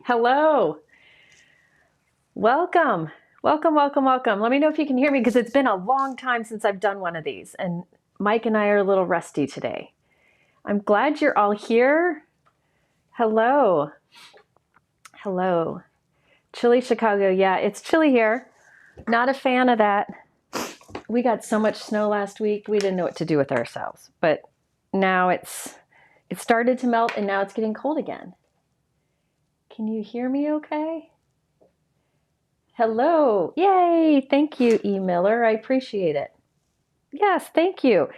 Hello. Welcome. Welcome, welcome, welcome. Let me know if you can hear me because it's been a long time since I've done one of these, and Mike and I are a little rusty today. I'm glad you're all here. Hello. Hello. Chilly Chicago. Yeah, it's chilly here. Not a fan of that. We got so much snow last week, we didn't know what to do with ourselves. But now it started to melt and now it's getting cold again. Can you hear me okay? Hello. Yay. Thank you, E. Miller. I appreciate it. Yes, thank you.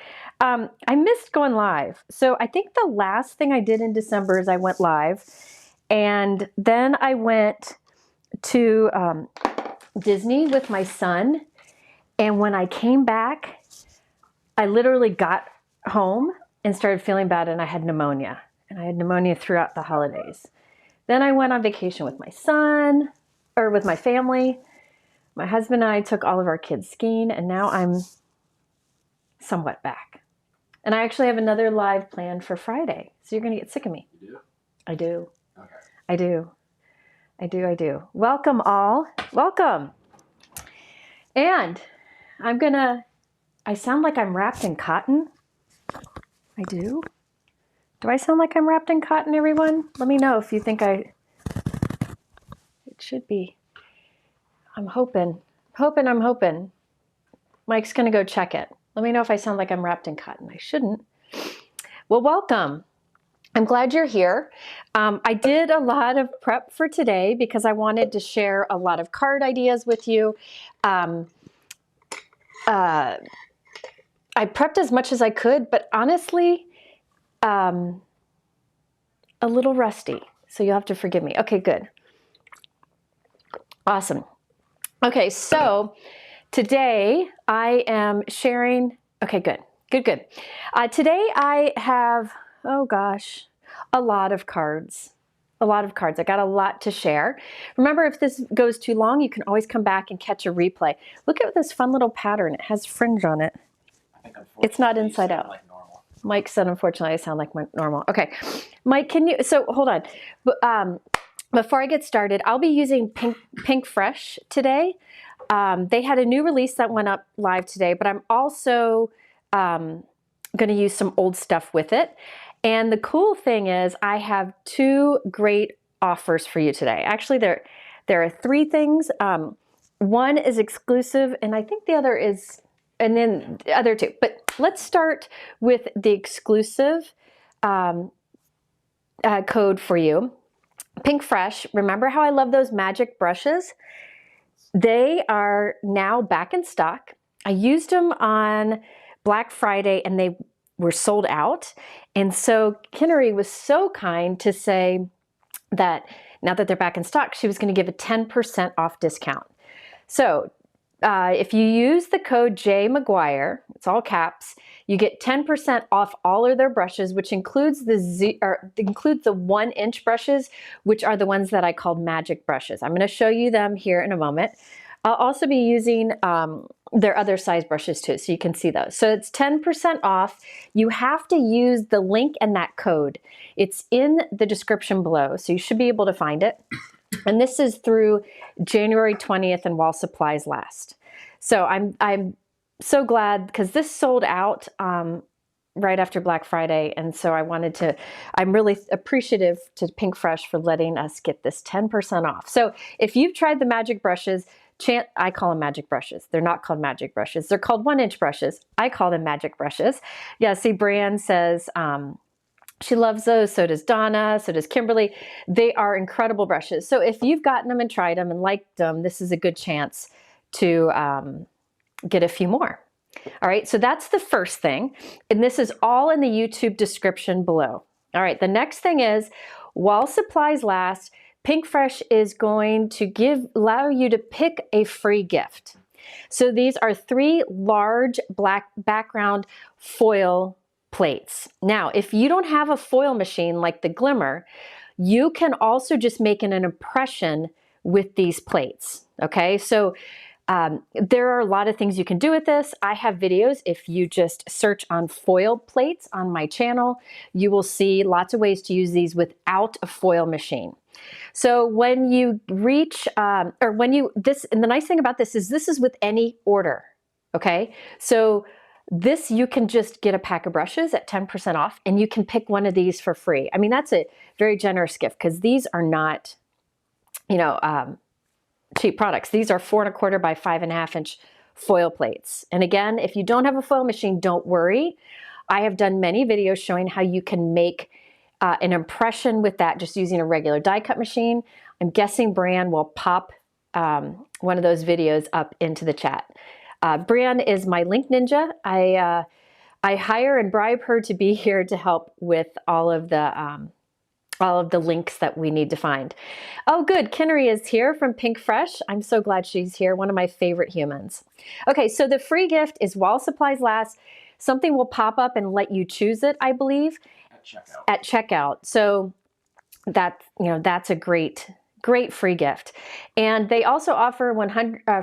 I missed going live. So I think the last thing I did in December is I went live. And then I went to Disney with my son. And when I came back, I literally got home and started feeling bad, and I had pneumonia. And I had pneumonia throughout the holidays. Then I went on vacation with my son, or with my family. My husband and I took all of our kids skiing, and now I'm somewhat back. And I actually have another live planned for Friday. So you're going to get sick of me. You do? I do. Okay. I do. I do. I do. Welcome all. Welcome. And I sound like I'm wrapped in cotton. I do. Do I sound like I'm wrapped in cotton, everyone? Let me know if you think it should be. I'm hoping. Mike's going to go check it. Let me know if I sound like I'm wrapped in cotton. I shouldn't. Well, welcome. I'm glad you're here. I did a lot of prep for today because I wanted to share a lot of card ideas with you. I prepped as much as I could, but honestly, a little rusty. So you'll have to forgive me. Okay, good. Awesome. Okay, so today I am sharing, okay, good. Today I have, oh gosh, a lot of cards. I got a lot to share. Remember, if this goes too long, you can always come back and catch a replay. Look at this fun little pattern. It has fringe on it. I think it's not inside out. Like normal. Mike said, unfortunately, I sound like normal. Okay, Mike, so hold on. Before I get started, I'll be using Pinkfresh today. They had a new release that went up live today, but I'm also going to use some old stuff with it. And the cool thing is I have two great offers for you today. Actually, there are three things. One is exclusive, and I think the other is, and then the other two. But let's start with the exclusive code for you. Pinkfresh, remember how I love those magic brushes? They are now back in stock. I used them on Black Friday and they were sold out. And so Greenery was so kind to say that now that they're back in stock, she was going to give a 10% off discount. So if you use the code JMcGuire, it's all caps, you get 10% off all of their brushes, which includes the 1-inch brushes, which are the ones that I called magic brushes. I'm going to show you them here in a moment. I'll also be using their other size brushes too, so you can see those. So it's 10% off. You have to use the link and that code. It's in the description below, so you should be able to find it. And this is through January 20th and while supplies last. So I'm so glad because this sold out right after Black Friday. And so I'm really appreciative to Pinkfresh for letting us get this 10% off. So if you've tried the magic brushes, I call them magic brushes. They're not called magic brushes. They're called 1-inch brushes. I call them magic brushes. Yeah, see, Brian says, she loves those, so does Donna, so does Kimberly. They are incredible brushes. So if you've gotten them and tried them and liked them, this is a good chance to get a few more. All right, so that's the first thing. And this is all in the YouTube description below. All right, the next thing is, while supplies last, Pinkfresh is going to allow you to pick a free gift. So these are 3 large black background foil plates. Now, if you don't have a foil machine like the Glimmer, you can also just make an impression with these plates. Okay, so There are a lot of things you can do with this. I have videos. If you just search on foil plates on my channel, you will see lots of ways to use these without a foil machine. So when you reach, and the nice thing about this is with any order, okay? So this, you can just get a pack of brushes at 10% off, and you can pick one of these for free. I mean, that's a very generous gift, because these are not, cheap products. These are 4 1/4 by 5 1/2 inch foil plates. And again, if you don't have a foil machine, don't worry. I have done many videos showing how you can make an impression with that just using a regular die cut machine. I'm guessing Brian will pop one of those videos up into the chat. Brian is my link ninja. I hire and bribe her to be here to help with all of the links that we need to find. Oh, good. Greenery is here from Pinkfresh. I'm so glad she's here. One of my favorite humans. Okay, so the free gift is while supplies last. Something will pop up and let you choose it, I believe, at checkout. So that's a great free gift. And they also offer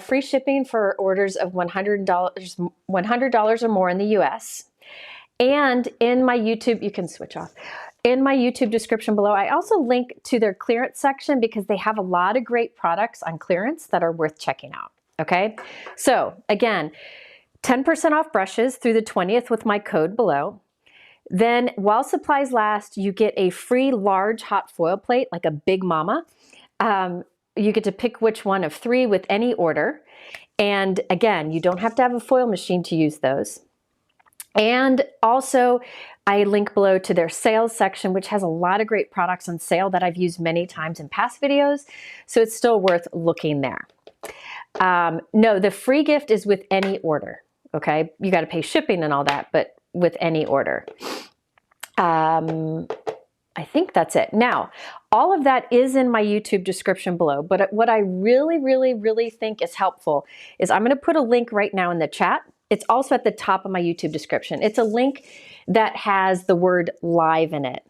free shipping for orders of $100 or more in the US. And in my YouTube, you can switch off. In my YouTube description below, I also link to their clearance section, because they have a lot of great products on clearance that are worth checking out, okay? So again, 10% off brushes through the 20th with my code below. Then while supplies last, you get a free large hot foil plate, like a Big Mama. You get to pick which one of 3 with any order. And again, you don't have to have a foil machine to use those. And also, I link below to their sales section, which has a lot of great products on sale that I've used many times in past videos. So it's still worth looking there. No, the free gift is with any order, okay? You got to pay shipping and all that, but with any order. I think that's it. Now, all of that is in my YouTube description below, but what I really, really, really think is helpful is I'm going to put a link right now in the chat. It's also at the top of my YouTube description. It's a link that has the word live in it.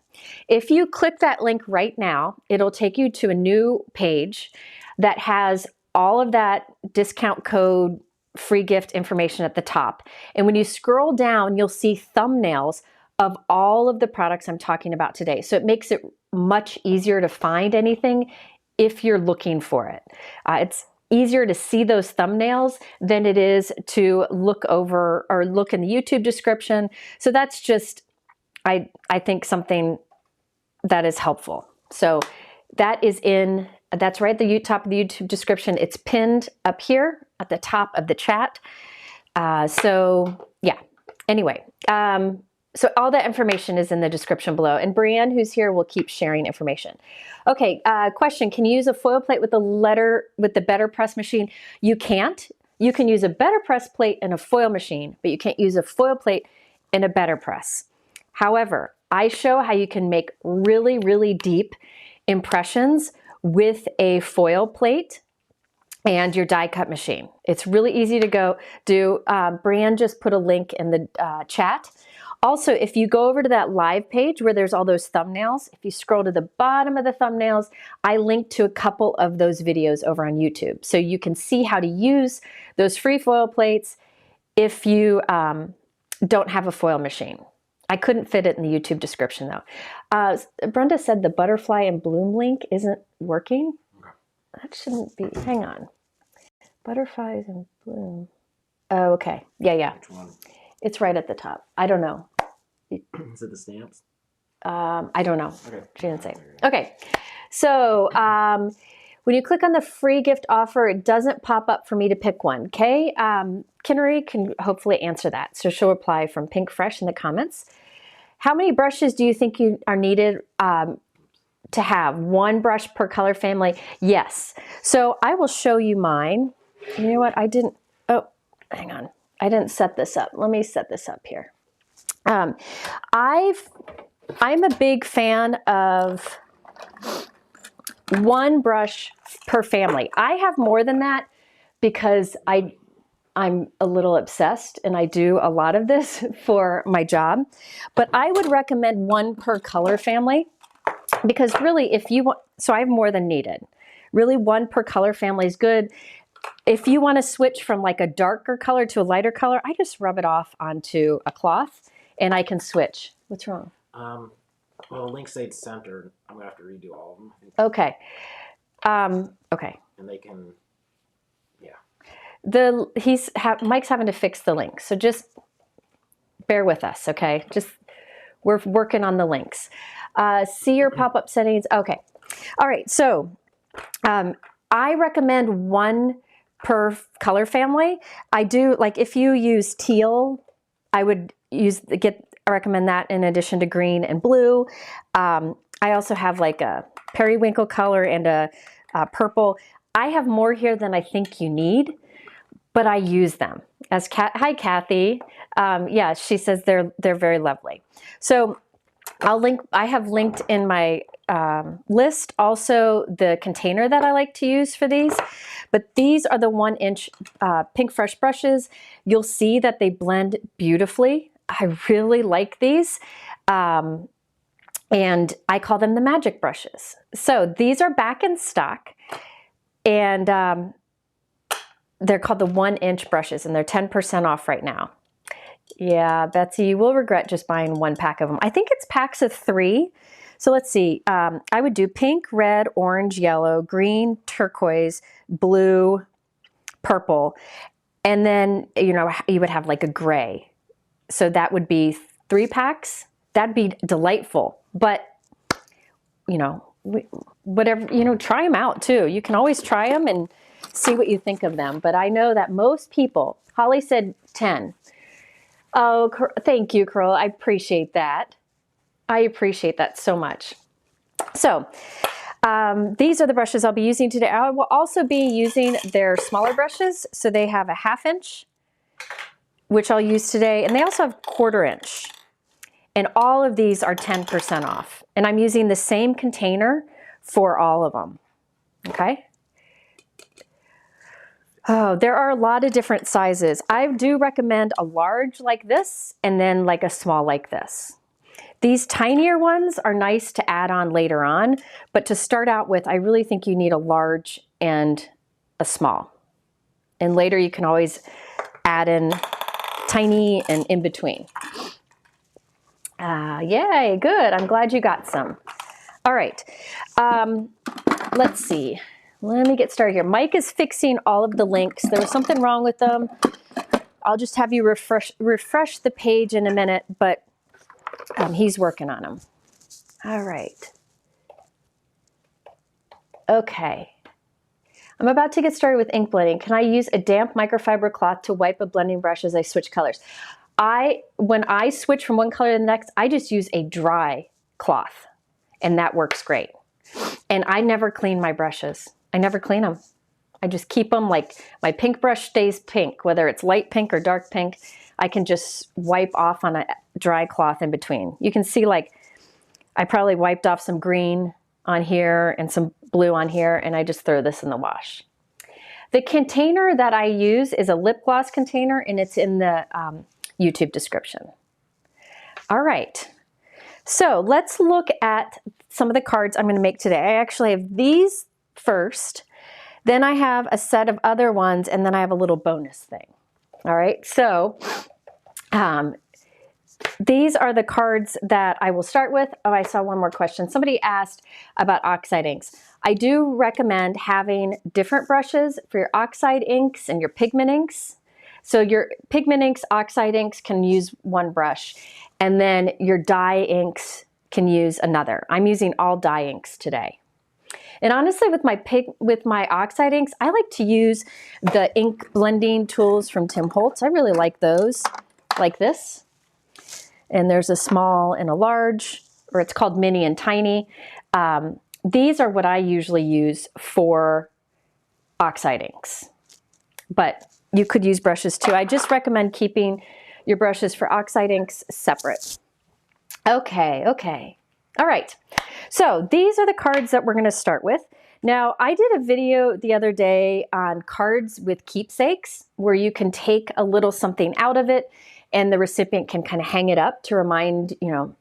If you click that link right now, it'll take you to a new page that has all of that discount code free gift information at the top. And when you scroll down, you'll see thumbnails of all of the products I'm talking about today. So it makes it much easier to find anything if you're looking for it. It's easier to see those thumbnails than it is to look over or look in the YouTube description. So that's just, I think, something that is helpful. So that is that's right at the top of the YouTube description. It's pinned up here at the top of the chat. So yeah, anyway, so all that information is in the description below. And Brienne, who's here, will keep sharing information. Okay, question, can you use a foil plate with the better press machine? You can't. You can use a better press plate in a foil machine, but you can't use a foil plate in a better press. However, I show how you can make really, really deep impressions with a foil plate and your die cut machine. It's really easy to go do. Brienne just put a link in the chat. Also, if you go over to that live page where there's all those thumbnails, if you scroll to the bottom of the thumbnails, I linked to a couple of those videos over on YouTube. So you can see how to use those free foil plates if you don't have a foil machine. I couldn't fit it in the YouTube description though. Brenda said the butterfly and bloom link isn't working. Okay. That shouldn't be, hang on. Butterflies and bloom. Oh, okay. Yeah. Which one? It's right at the top. I don't know. Is it the stamps? I don't know. Okay. She didn't say. Okay. So when you click on the free gift offer, it doesn't pop up for me to pick one. Okay. Greenery can hopefully answer that. So she'll reply from Pinkfresh in the comments. How many brushes do you think you are needed to have? 1 brush per color family? Yes. So I will show you mine. You know what? I didn't. Oh, hang on. I didn't set this up. Let me set this up here. I'm a big fan of 1 brush per family. I have more than that because I'm a little obsessed and I do a lot of this for my job, but I would recommend 1 per color family because really if you want, so I have more than needed. Really 1 per color family is good. if you want to switch from like a darker color to a lighter color, I just rub it off onto a cloth and I can switch. What's wrong? Well, the link stayed centered. I'm gonna have to redo all of them. Okay. Okay. And they can, yeah. Mike's having to fix the link, so just bear with us, okay? We're working on the links. See your pop-up settings. Okay. All right. So I recommend one per color family. I do, like, if you use teal, I would recommend that in addition to green and blue. I also have like a periwinkle color and a purple. I have more here than I think you need, but I use them. Hi, Kathy. Yeah, she says they're very lovely. So I have linked in my list also the container that I like to use for these, but these are the 1-inch Pinkfresh brushes. You'll see that they blend beautifully. I really like these. And I call them the magic brushes. So these are back in stock, and they're called the 1-inch brushes, and they're 10% off right now. Yeah, Betsy, you will regret just buying one pack of them. I think it's packs of 3. So let's see. I would do pink, red, orange, yellow, green, turquoise, blue, purple, and then, you know, you would have like a gray. So that would be 3 packs. That'd be delightful. But, you know, whatever, you know, try them out too. You can always try them and see what you think of them. But I know that most people, Holly said 10. Oh, thank you, Carol. I appreciate that. I appreciate that so much. So these are the brushes I'll be using today. I will also be using their smaller brushes. So they have a 1/2 inch, which I'll use today. And they also have 1/4 inch. And all of these are 10% off. And I'm using the same container for all of them. Okay. Oh, there are a lot of different sizes. I do recommend a large like this and then like a small like this. These tinier ones are nice to add on later on, but to start out with, I really think you need a large and a small. And later you can always add in tiny and in between. Yay, good. I'm glad you got some. All right. Let's see. Let me get started here. Mike is fixing all of the links. There was something wrong with them. I'll just have you refresh the page in a minute, but he's working on them. All right. Okay. I'm about to get started with ink blending. Can I use a damp microfiber cloth to wipe a blending brush as I switch colors? When I switch from one color to the next, I just use a dry cloth, and that works great. And I never clean my brushes. I never clean them. I just keep them, like my pink brush stays pink, whether it's light pink or dark pink. I can just wipe off on a dry cloth in between. You can see, like, I probably wiped off some green on here and some blue on here, and I just throw this in the wash. The container that I use is a lip gloss container, and it's in the YouTube description. All right. So let's look at some of the cards I'm going to make today. I actually have these first, then I have a set of other ones, and then I have a little bonus thing. All right, so these are the cards that I will start with. Oh, I saw one more question. Somebody asked about oxide inks. I do recommend having different brushes for your oxide inks and your pigment inks. So your pigment inks, oxide inks can use one brush, and then your dye inks can use another. I'm using all dye inks today. And honestly, with my oxide inks, I like to use the ink blending tools from Tim Holtz. I really like those, like this. And there's a small and a large, or it's called mini and tiny. These are what I usually use for oxide inks. But you could use brushes too. I just recommend keeping your brushes for oxide inks separate. Okay. All right, so these are the cards that we're going to start with. Now, I did a video the other day on cards with keepsakes, where you can take a little something out of it and the recipient can kind of hang it up to remind, you know,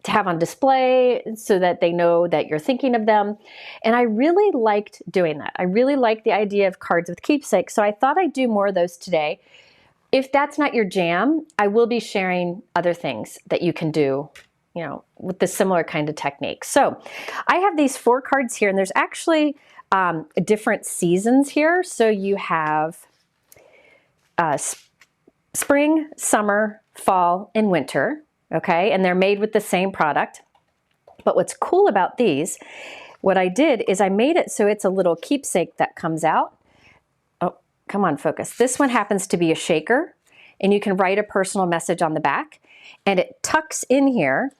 to have on display so that they know that you're thinking of them. And I really liked doing that. I really liked the idea of cards with keepsake. So I thought I'd do more of those today. If that's not your jam, I will be sharing other things that you can do, you know, with the similar kind of technique. So I have these 4 cards here, and there's actually different seasons here. So you have spring, summer, fall, and winter. Okay, and they're made with the same product. But what's cool about these, what I did is I made it so it's a little keepsake that comes out. Oh, come on, focus. This one happens to be a shaker, and you can write a personal message on the back, and it tucks in here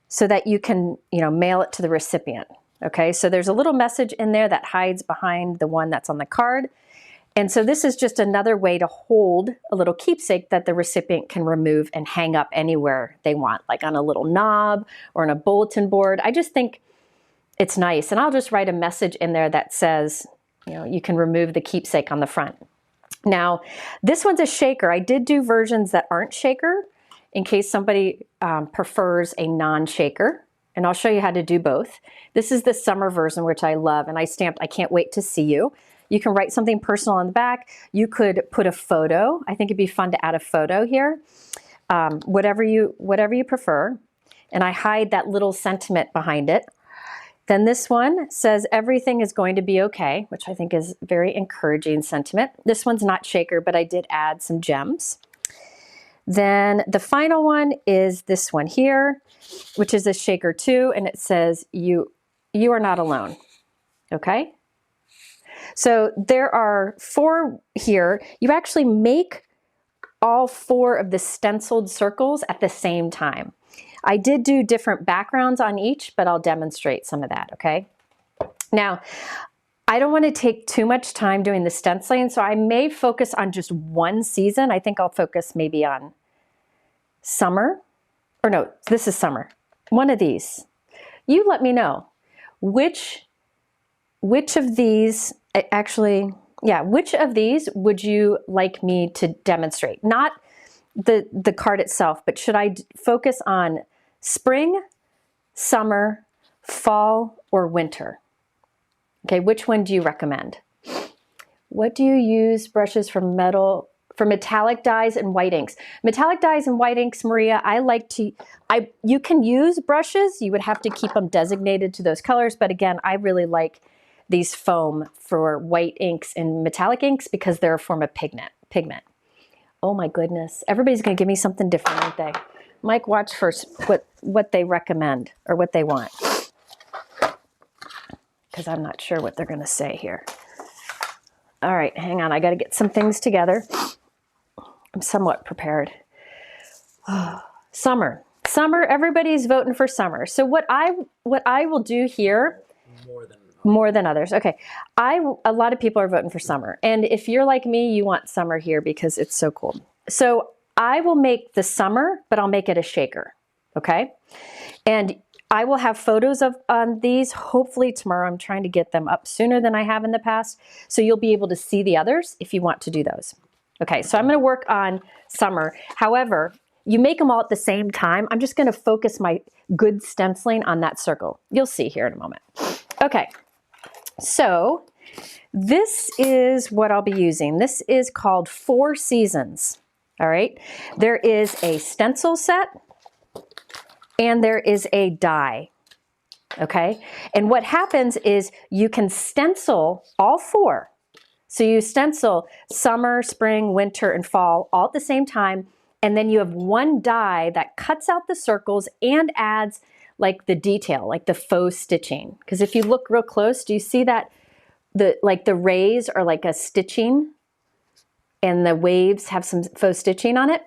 so that you can, you know, mail it to the recipient. Okay, so there's a little message in there that hides behind the one that's on the card. And so this is just another way to hold a little keepsake that the recipient can remove and hang up anywhere they want, like on a little knob or on a bulletin board. I just think it's nice. And I'll just write a message in there that says, you know, you can remove the keepsake on the front. Now, this one's a shaker. I did do versions that aren't shaker in case somebody prefers a non-shaker. And I'll show you how to do both. This is the summer version, which I love. And I stamped, I can't wait to see you. You can write something personal on the back. You could put a photo. I think it'd be fun to add a photo here. Whatever you prefer. And I hide that little sentiment behind it. Then this one says everything is going to be okay, which I think is very encouraging sentiment. This one's not shaker, but I did add some gems. Then the final one is this one here, which is a shaker too, and it says you are not alone. Okay? So there are 4 here. You actually make all 4 of the stenciled circles at the same time. I did do different backgrounds on each, but I'll demonstrate some of that, okay? Now, I don't want to take too much time doing the stenciling, so I may focus on just one season. I think I'll focus maybe on summer, or no, this is summer. One of these. You let me know which of these, actually, yeah, which of these would you like me to demonstrate? Not the card itself, but should I focus on spring, summer, fall, or winter? Okay, which one do you recommend? What do you use brushes for metallic dyes and white inks? Metallic dyes and white inks, Maria, you can use brushes. You would have to keep them designated to those colors. But again, I really like these foam for white inks and metallic inks because they're a form of pigment. Oh my goodness. Everybody's going to give me something different, aren't they? Mike, watch first what they recommend or what they want. Because I'm not sure what they're going to say here. All right, hang on. I got to get some things together. I'm somewhat prepared. Summer. Summer, everybody's voting for summer. So what I will do here, more than others. Okay. A lot of people are voting for summer. And if you're like me, you want summer here because it's so cool. So I will make the summer, but I'll make it a shaker. Okay. And I will have photos on these hopefully tomorrow. I'm trying to get them up sooner than I have in the past. So you'll be able to see the others if you want to do those. Okay. So I'm going to work on summer. However, you make them all at the same time. I'm just going to focus my good stenciling on that circle. You'll see here in a moment. Okay. So this is what I'll be using. This is called 4 Seasons. All right. There is a stencil set and there is a die. Okay. And what happens is you can stencil all 4. So you stencil summer, spring, winter, and fall all at the same time. And then you have one die that cuts out the circles and adds like the detail, like the faux stitching. Because if you look real close, do you see that the rays are like a stitching and the waves have some faux stitching on it?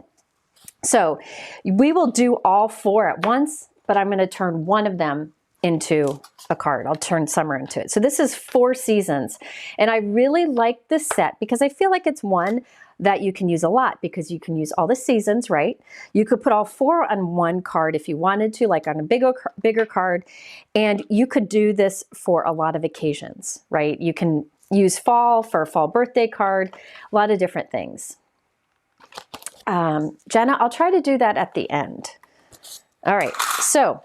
So we will do all 4 at once, but I'm going to turn one of them into a card. I'll turn summer into it. So this is 4 Seasons. And I really like this set because I feel like it's one that you can use a lot because you can use all the seasons, right? You could put all 4 on one card if you wanted to, like on a bigger card. And you could do this for a lot of occasions, right? You can use fall for a fall birthday card, a lot of different things. Jenna, I'll try to do that at the end. All right, so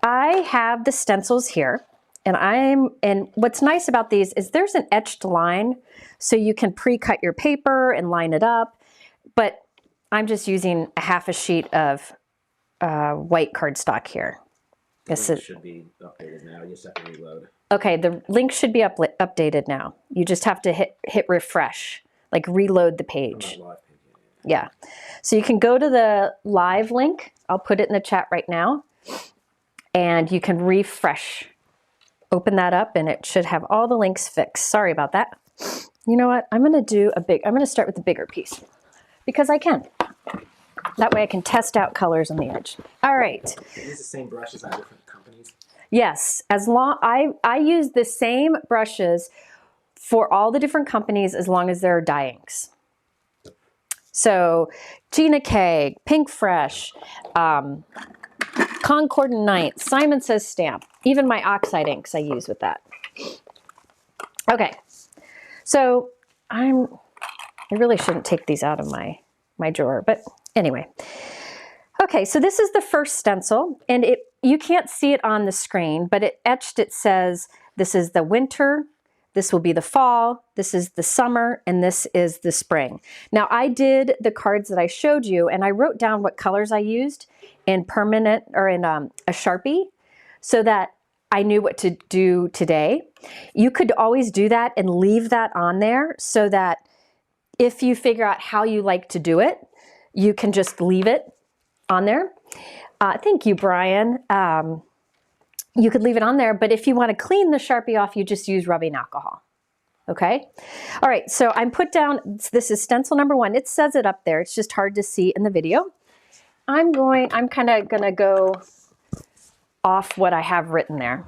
I have the stencils here, and what's nice about these is there's an etched line, so you can pre-cut your paper and line it up, but I'm just using a half a sheet of white cardstock here. This should be updated now. You just have to reload. Okay, the link should be updated now. You just have to hit refresh, like reload the page. Yeah. So you can go to the live link. I'll put it in the chat right now. And you can refresh. Open that up and it should have all the links fixed. Sorry about that. You know what? I'm going to start with the bigger piece because I can. That way I can test out colors on the edge. All right. Are these the same brushes on different companies? Yes. I use the same brushes for all the different companies as long as there are dye inks. So Gina K, Pinkfresh, Concord and Ninth, Simon Says Stamp, even my oxide inks I use with that. Okay, so I really shouldn't take these out of my drawer, but anyway. Okay, so this is the first stencil, and you can't see it on the screen, but it says this is the winter, this will be the fall, this is the summer, and this is the spring. Now I did the cards that I showed you, and I wrote down what colors I used in permanent or in a Sharpie so that I knew what to do today. You could always do that and leave that on there so that if you figure out how you like to do it, you can just leave it on there. Thank you, Brian. You could leave it on there, but if you want to clean the Sharpie off, you just use rubbing alcohol. Okay? All right, so I'm put down, this is stencil number 1. It says it up there. It's just hard to see in the video. I'm kind of going to go off what I have written there.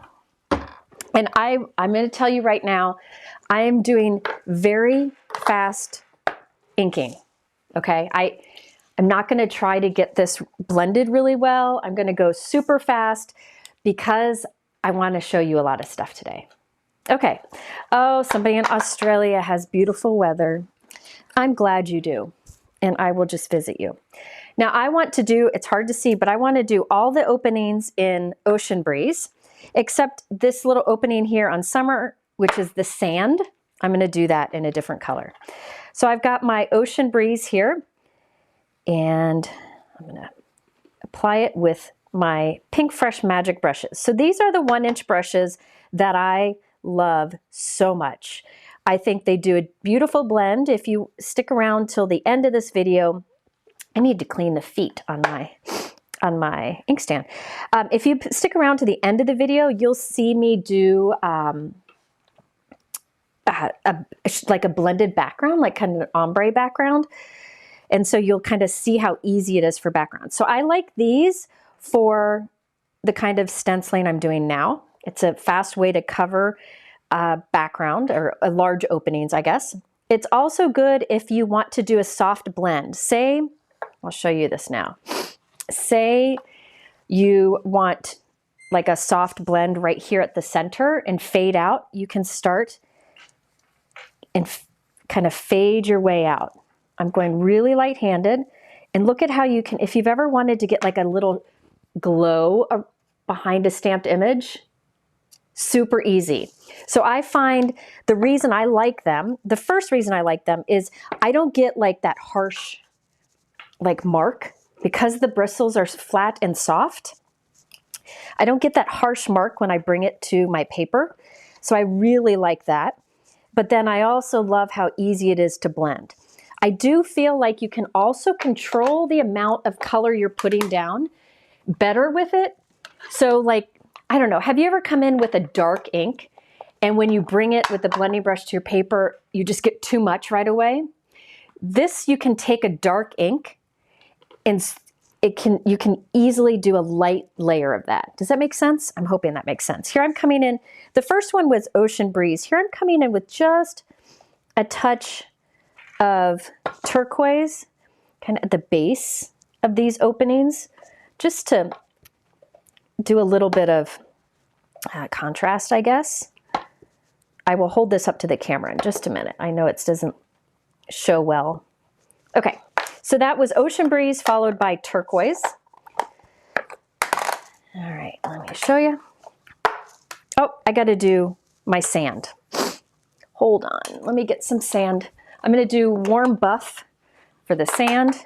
And I'm going to tell you right now, I am doing very fast inking. Okay? I'm not going to try to get this blended really well. I'm going to go super fast because I want to show you a lot of stuff today. Okay. Oh, somebody in Australia has beautiful weather. I'm glad you do. And I will just visit you. Now I want to do, it's hard to see, but I want to do all the openings in Ocean Breeze, except this little opening here on Summer, which is the sand. I'm going to do that in a different color. So I've got my Ocean Breeze here, and I'm going to apply it with my Pinkfresh Magic brushes. So these are the 1-inch brushes that I love so much. I think they do a beautiful blend. If you stick around till the end of this video, I need to clean the feet on my inkstand. If you stick around to the end of the video, you'll see me do like a blended background, like kind of an ombre background. And so you'll kind of see how easy it is for background. So I like these for the kind of stenciling I'm doing now. It's a fast way to cover background or large openings, I guess. It's also good if you want to do a soft blend. Say, I'll show you this now. Say you want like a soft blend right here at the center and fade out. You can start and kind of fade your way out. I'm going really light-handed, and look at how you can, if you've ever wanted to get like a little glow behind a stamped image, super easy. So I find the reason I like them, the first reason I like them is I don't get like that harsh like mark because the bristles are flat and soft. I don't get that harsh mark when I bring it to my paper. So I really like that. But then I also love how easy it is to blend. I do feel like you can also control the amount of color you're putting down better with it. So like, I don't know, have you ever come in with a dark ink and when you bring it with the blending brush to your paper, you just get too much right away? This, you can take a dark ink and you can easily do a light layer of that. Does that make sense? I'm hoping that makes sense. Here I'm coming in, the first one was Ocean Breeze. Here I'm coming in with just a touch of turquoise, kind of at the base of these openings, just to do a little bit of contrast, I guess. I will hold this up to the camera in just a minute. I know it doesn't show well. Okay, so that was Ocean Breeze followed by turquoise. All right, let me me show you. Oh, I got to do my sand. Hold on, let me get some sand. I'm going to do warm buff for the sand.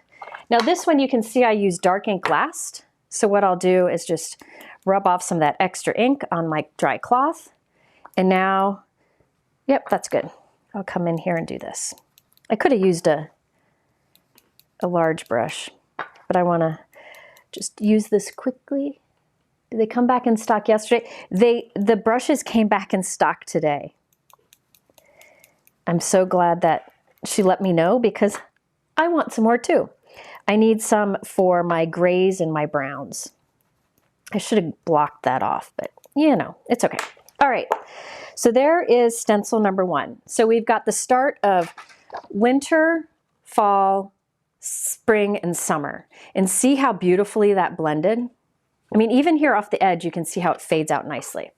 Now this one you can see I use dark ink last. So what I'll do is just rub off some of that extra ink on my dry cloth. And now, yep, that's good. I'll come in here and do this. I could have used a large brush, but I want to just use this quickly. Did they come back in stock yesterday? The brushes came back in stock today. I'm so glad that she let me know because I want some more too. I need some for my grays and my browns. I should have blocked that off, but you know, it's okay. All right, so there is stencil number 1. So we've got the start of winter, fall, spring, and summer. And see how beautifully that blended? I mean, even here off the edge, you can see how it fades out nicely.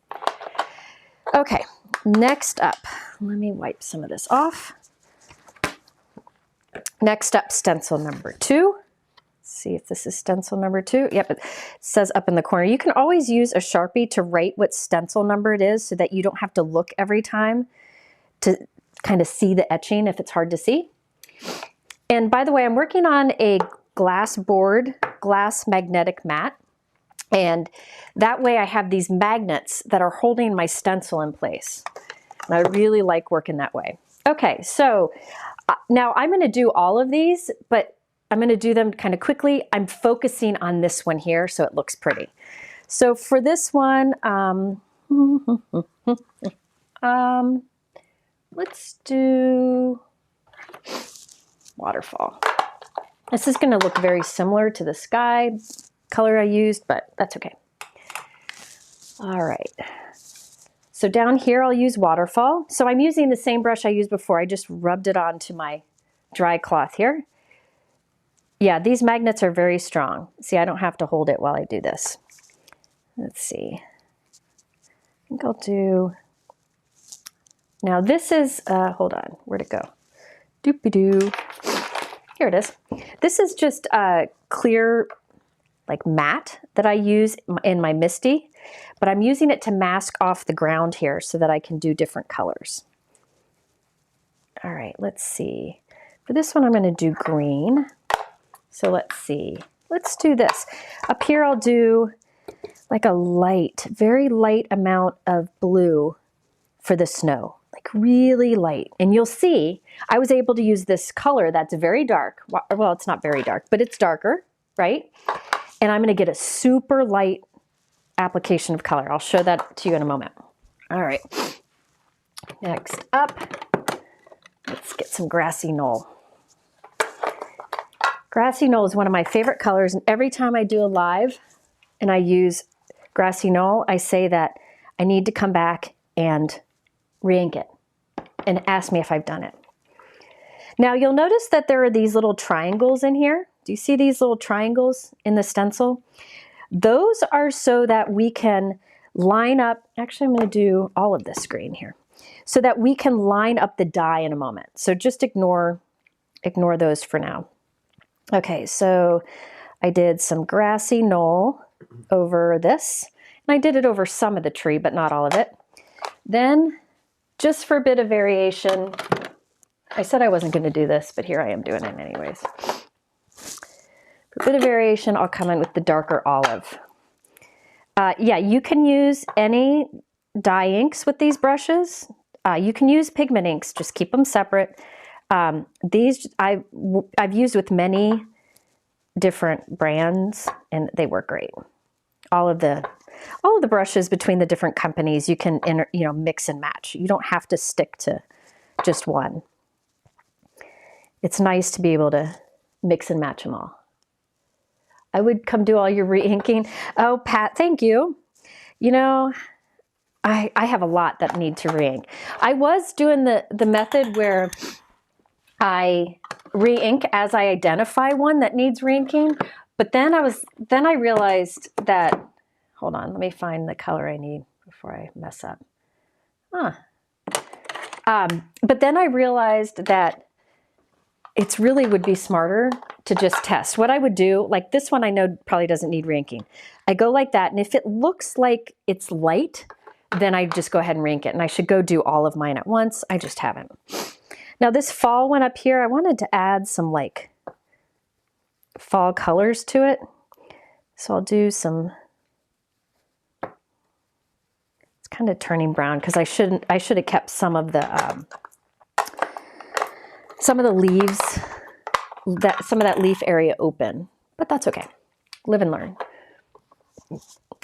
Okay, next up, let me wipe some of this off. Next up, stencil number 2. See if this is stencil number 2. Yep, it says up in the corner. You can always use a Sharpie to write what stencil number it is so that you don't have to look every time to kind of see the etching if it's hard to see. And by the way, I'm working on a glass board, glass magnetic mat. And that way I have these magnets that are holding my stencil in place. And I really like working that way. Okay, so now I'm going to do all of these, but I'm going to do them kind of quickly. I'm focusing on this one here so it looks pretty. So for this one, let's do waterfall. This is going to look very similar to the sky color I used, but that's okay. All right. So down here I'll use waterfall. So I'm using the same brush I used before. I just rubbed it onto my dry cloth here. Yeah, these magnets are very strong. See, I don't have to hold it while I do this. Let's see. I think I'll do, now this is, hold on, where'd it go? Doopy-doo. Here it is. This is just a clear, like matte that I use in my Misty, but I'm using it to mask off the ground here so that I can do different colors. All right, let's see. For this one, I'm going to do green. So let's see. Let's do this. Up here, I'll do like a light, very light amount of blue for the snow, like really light. And you'll see, I was able to use this color that's very dark. Well, it's not very dark, but it's darker, right? And I'm going to get a super light application of color. I'll show that to you in a moment. All right. Next up, let's get some grassy knoll. Grassy knoll is one of my favorite colors, and every time I do a live and I use grassy knoll, I say that I need to come back and re-ink it and ask me if I've done it. Now you'll notice that there are these little triangles in here. Do you see these little triangles in the stencil? Those are so that we can line up, actually I'm going to do all of this green here, so that we can line up the die in a moment. So just ignore those for now. Okay, so I did some grassy knoll over this, and I did it over some of the tree, but not all of it. Then, just for a bit of variation, I said I wasn't going to do this, but here I am doing it anyways. For a bit of variation, I'll come in with the darker olive. Yeah, you can use any dye inks with these brushes. You can use pigment inks, just keep them separate. These I've used with many different brands and they work great. All of the brushes between the different companies you can mix and match. You don't have to stick to just one. It's nice to be able to mix and match them all. I would come do all your re-inking. Oh, Pat, thank you. You know, I have a lot that need to re-ink. I was doing the method where I re-ink as I identify one that needs re-inking, but then I realized that, hold on, let me find the color I need before I mess up. But then I realized that it's really would be smarter to just test. What I would do, like this one I know probably doesn't need reinking. I go like that, and if it looks like it's light, then I just go ahead and rink it. And I should go do all of mine at once. I just haven't. Now this fall one up here, I wanted to add some like fall colors to it. So I'll do some, it's kind of turning brown because I should have kept some of the leaves, some of that leaf area open, but that's okay. Live and learn.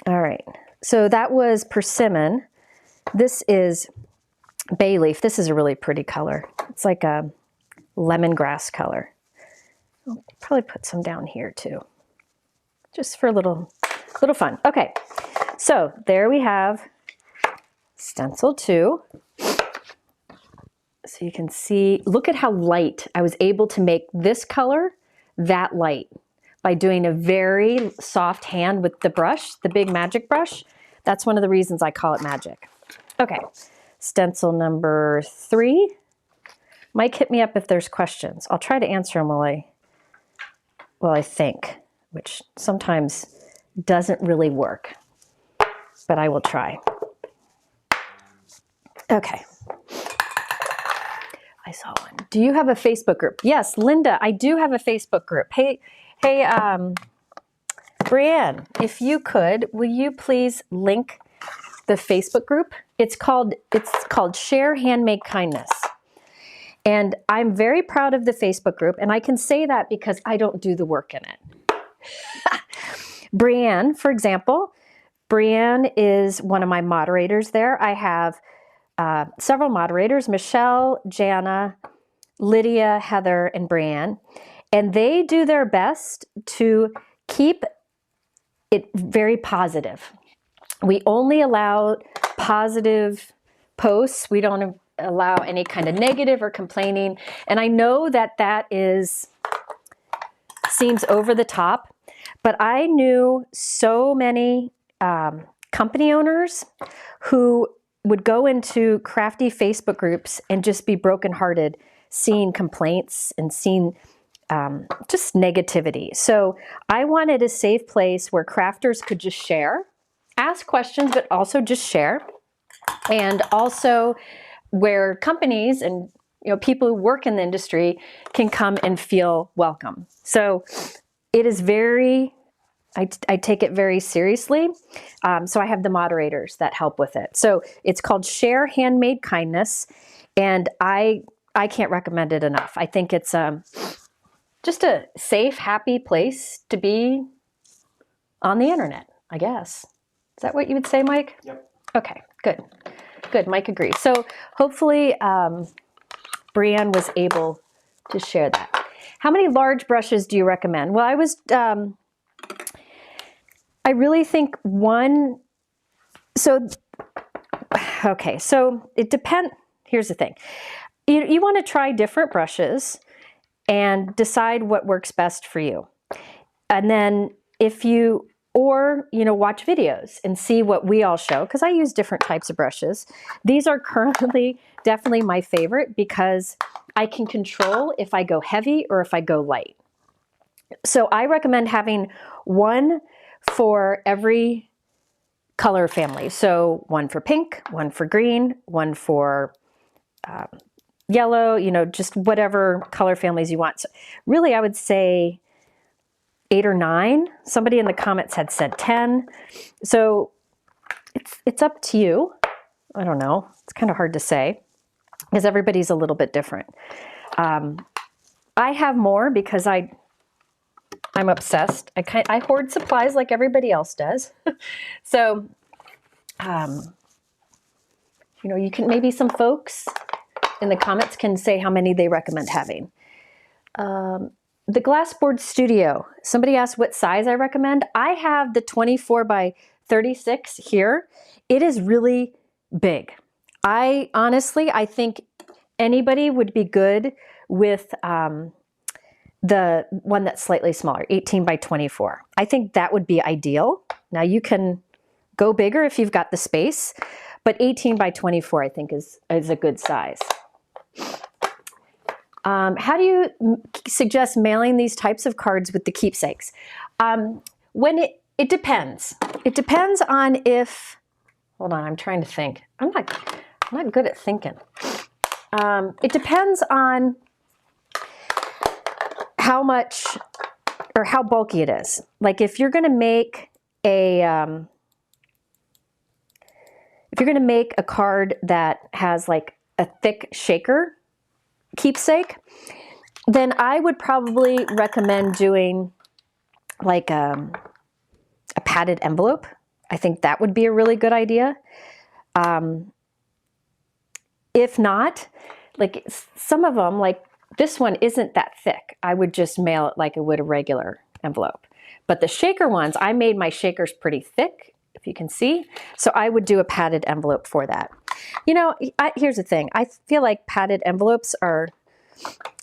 All right, so that was persimmon. This is bay leaf. This is a really pretty color. It's like a lemongrass color. I'll probably put some down here too, just for a little fun. Okay, so there we have stencil 2. So you can see, look at how light. I was able to make this color that light by doing a very soft hand with the brush, the big magic brush. That's one of the reasons I call it magic. Okay, stencil number 3. Mike, hit me up if there's questions. I'll try to answer them while I think, which sometimes doesn't really work, but I will try. Okay. I saw one. Do you have a Facebook group? Yes, Linda, I do have a Facebook group. Hey, Brianne, if you could, will you please link the Facebook group? It's called Share Handmade Kindness. And I'm very proud of the Facebook group, and I can say that because I don't do the work in it. Brianne, for example, Brianne is one of my moderators there. I have several moderators, Michelle, Jana, Lydia, Heather, and Brianne, and they do their best to keep it very positive. We only allow positive posts. We don't allow any kind of negative or complaining. And I know that seems over the top, but I knew so many company owners who would go into crafty Facebook groups and just be brokenhearted, seeing complaints and seeing just negativity. So I wanted a safe place where crafters could just share, ask questions, but also just share. And also where companies and people who work in the industry can come and feel welcome. So it is I take it very seriously. So I have the moderators that help with it. So it's called Share Handmade Kindness, and I can't recommend it enough. I think it's just a safe, happy place to be on the internet, I guess. Is that what you would say, Mike? Yep. Okay, good. Good, Mike agrees. So hopefully Brianne was able to share that. How many large brushes do you recommend? Well, I really think one, okay, so it depends. Here's the thing. You want to try different brushes and decide what works best for you. And then watch videos and see what we all show, because I use different types of brushes. These are currently definitely my favorite because I can control if I go heavy or if I go light. So I recommend having one for every color family. So one for pink, one for green, one for yellow, just whatever color families you want. So really, I would say 8 or 9. Somebody in the comments had said 10. So it's up to you. I don't know. It's kind of hard to say because everybody's a little bit different. I have more because I'm obsessed. I hoard supplies like everybody else does. So, you can, maybe some folks in the comments can say how many they recommend having. The Glassboard Studio. Somebody asked what size I recommend. I have the 24 by 36 here. It is really big. I think anybody would be good with the one that's slightly smaller, 18 by 24. I think that would be ideal. Now you can go bigger if you've got the space, but 18 by 24 I think is a good size. How do you suggest mailing these types of cards with the keepsakes? When it depends. It depends on if, hold on, I'm trying to think. I'm not good at thinking. It depends on how much or how bulky it is. Like if you're going to make a card that has like a thick shaker keepsake, then I would probably recommend doing like a padded envelope. I think that would be a really good idea. If not, like some of them, like this one isn't that thick. I would just mail it like I would a regular envelope. But the shaker ones, I made my shakers pretty thick, if you can see. So I would do a padded envelope for that. You know, here's the thing. I feel like padded envelopes are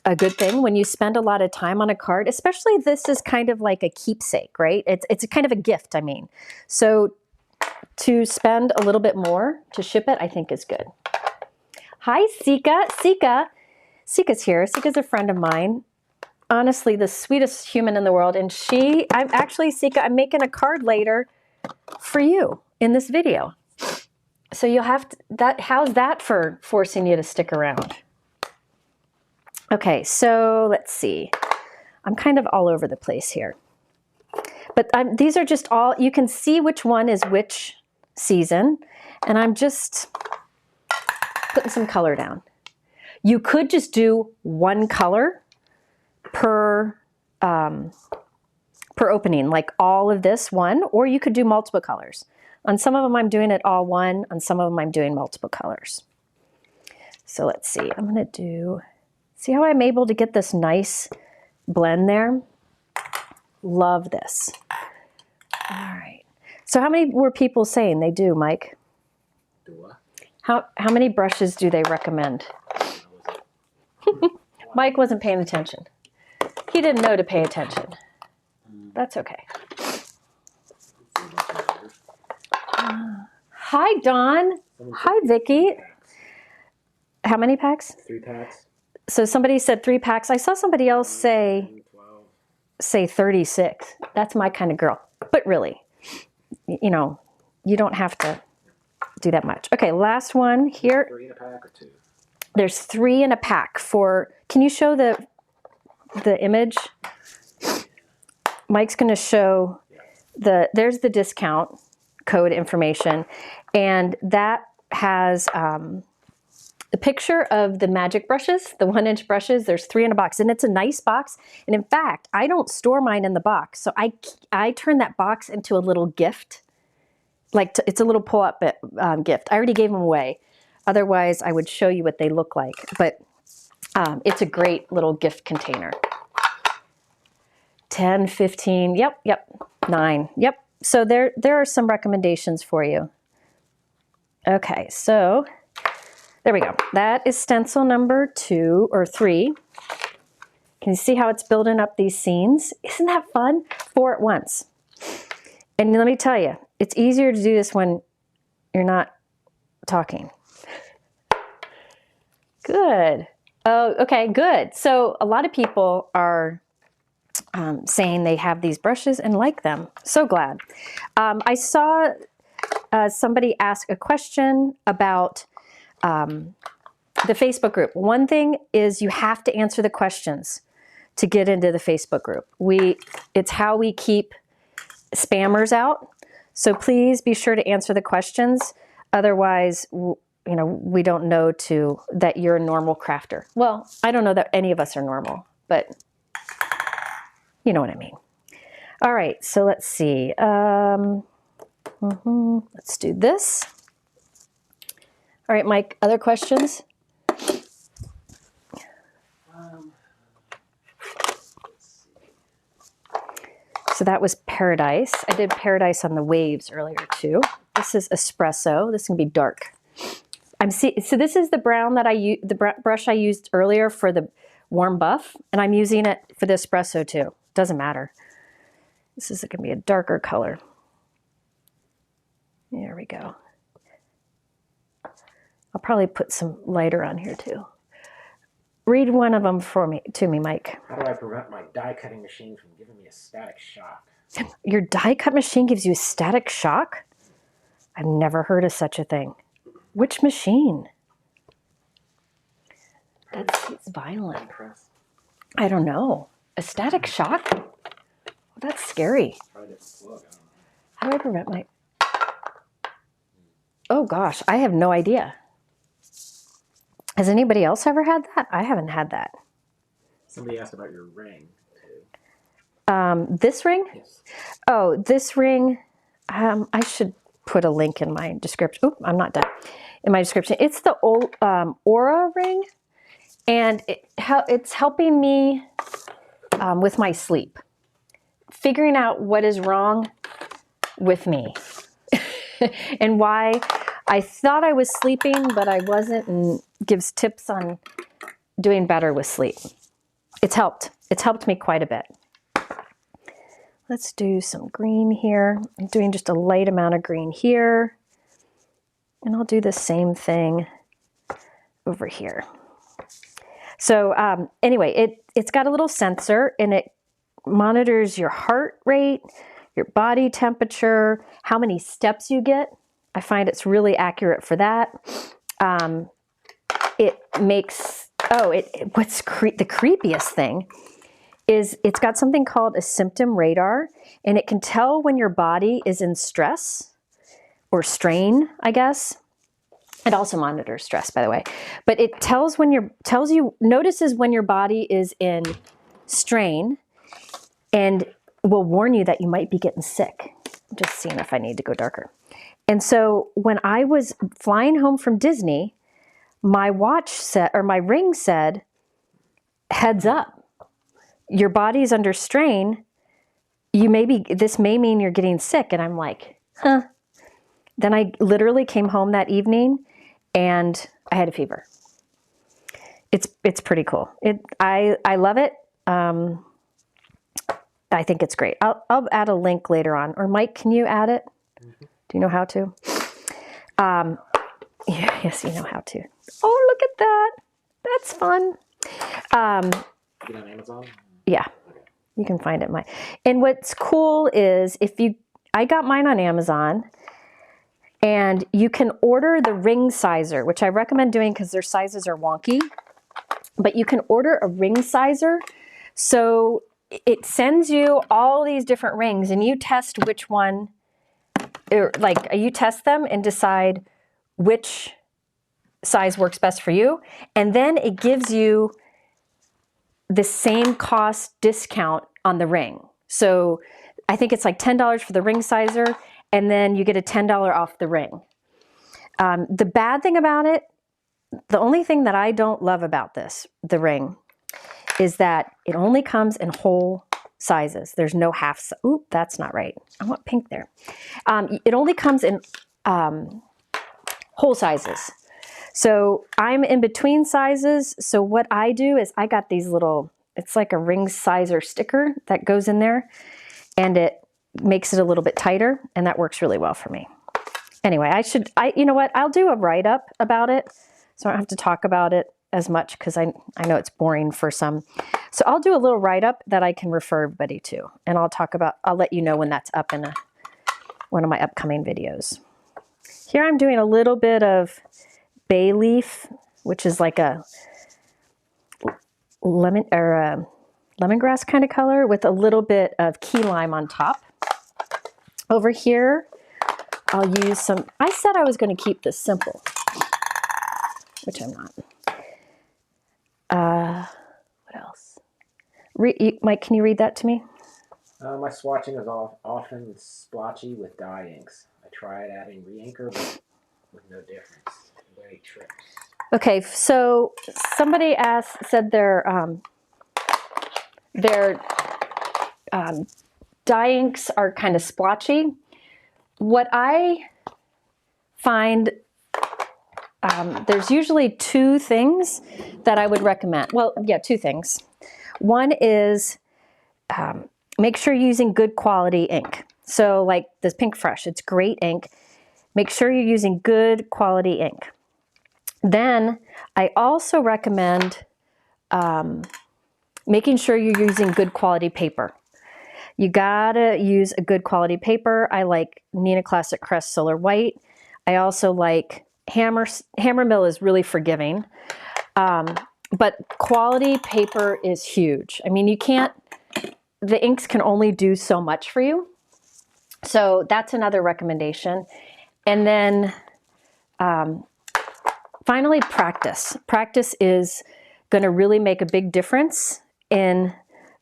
a good thing when you spend a lot of time on a card, especially this is kind of like a keepsake, right? It's a kind of a gift, I mean. So to spend a little bit more to ship it, I think is good. Hi, Sika. Sika's here. Sika's a friend of mine. Honestly, the sweetest human in the world. And I'm actually, Sika, I'm making a card later for you in this video. So you'll have to, how's that for forcing you to stick around? Okay, so let's see. I'm kind of all over the place here. But these are just all, you can see which one is which season. And I'm just putting some color down. You could just do one color per opening, like all of this one, or you could do multiple colors. On some of them, I'm doing it all one. On some of them, I'm doing multiple colors. So let's see. I'm going to do, see how I'm able to get this nice blend there? Love this. All right. So how many were people saying they do, Mike? Do what? How many brushes do they recommend? Mike wasn't paying attention. He didn't know to pay attention. That's okay. Hi, Dawn. Hi, Vicky. How many packs? 3 packs. So somebody said 3 packs. I saw somebody else say 36. That's my kind of girl. But really, you know, you don't have to do that much. Okay, last one here. 3 in a pack or 2? There's 3 in a pack for, can you show the image? Mike's going to show there's the discount code information, and that has the picture of the magic brushes, the 1-inch brushes. There's 3 in a box, and it's a nice box. And in fact, I don't store mine in the box, so I turn that box into a little gift. Like it's a little pull-up gift. I already gave them away. Otherwise, I would show you what they look like. But it's a great little gift container. 10, 15, yep, 9, yep. So there are some recommendations for you. Okay, so there we go. That is stencil number 2 or 3. Can you see how it's building up these scenes? Isn't that fun? 4 at once. And let me tell you, it's easier to do this when you're not talking. Good. Oh, okay, good. So a lot of people are saying they have these brushes and like them. So glad. I saw somebody ask a question about the Facebook group. One thing is you have to answer the questions to get into the Facebook group. It's how we keep spammers out. So please be sure to answer the questions. Otherwise, you know, we don't know that you're a normal crafter. Well, I don't know that any of us are normal, but you know what I mean. All right, so let's see. Let's do this. All right, Mike, other questions? So that was Paradise. I did Paradise on the waves earlier too. This is Espresso. This is gonna be dark. So this is the brown that the brush I used earlier for the warm buff, and I'm using it for the Espresso too. Doesn't matter. This is gonna be a darker color. There we go. I'll probably put some lighter on here too. Read one of them to me, Mike. How do I prevent my die cutting machine from giving me a static shock? Your die cut machine gives you a static shock? I've never heard of such a thing. Which machine? That's violent. I don't know. A static shock? Well, that's scary. How do I prevent my... Oh gosh, I have no idea. Has anybody else ever had that? I haven't had that. Somebody asked about your ring, too. This ring? Yes. Oh, this ring, I should put a link in my description. Oh, I'm not done. In my description. It's the old Aura ring, and it's helping me with my sleep. Figuring out what is wrong with me and why I thought I was sleeping, but I wasn't, and gives tips on doing better with sleep. It's helped. It's helped me quite a bit. Let's do some green here. I'm doing just a light amount of green here. And I'll do the same thing over here. So anyway, it's got a little sensor, and it monitors your heart rate, your body temperature, how many steps you get. I find it's really accurate for that. It makes, what's the creepiest thing is it's got something called a symptom radar, and it can tell when your body is in stress or strain, I guess. It also monitors stress, by the way, but it notices when your body is in strain and will warn you that you might be getting sick. I'm just seeing if I need to go darker. And so when I was flying home from Disney, my watch said, or my ring said, heads up, your body's under strain. This may mean you're getting sick. And I'm like, huh. Then I literally came home that evening and I had a fever. It's pretty cool. I love it. I think it's great. I'll add a link later on. Or Mike, can you add it? Mm-hmm. Do you know how to? Yes, you know how to. Oh, look at that. That's fun. Get on Amazon? Yeah, you can find it. And what's cool is I got mine on Amazon, and you can order the ring sizer, which I recommend doing because their sizes are wonky, but you can order a ring sizer. So it sends you all these different rings, and you test which one, you test them and decide which size works best for you. And then it gives you the same cost discount on the ring. So I think it's like $10 for the ring sizer, and then you get a $10 off the ring. The bad thing about it, the only thing that I don't love about the ring, is that it only comes in whole sizes. There's no half. Oop, that's not right. I want pink there. It only comes in whole sizes. So I'm in between sizes. So what I do is I got these little, it's like a ring sizer sticker that goes in there, and it makes it a little bit tighter, and that works really well for me. Anyway, you know what? I'll do a write-up about it, so I don't have to talk about it as much because I know it's boring for some. So I'll do a little write-up that I can refer everybody to, and I'll let you know when that's up in one of my upcoming videos. Here I'm doing a little bit of bay leaf, which is like a lemongrass kind of color with a little bit of key lime on top. Over here, I'll use some, I said I was going to keep this simple, which I'm not. What else? Mike, can you read that to me? My swatching is often splotchy with dye inks. I tried adding re-inker, but with no difference. Way tricks. Okay, so somebody said their dye inks are kind of splotchy. What I find, there's usually two things that I would recommend. Well, yeah, two things. One is make sure you're using good quality ink. So like this Pinkfresh, it's great ink. Make sure you're using good quality ink. Then I also recommend making sure you're using good quality paper. You gotta use a good quality paper. I like Neenah Classic Crest Solar White. I also like Hammer Mill is really forgiving. But quality paper is huge. I mean, the inks can only do so much for you. So that's another recommendation. And then finally, practice. Practice is going to really make a big difference in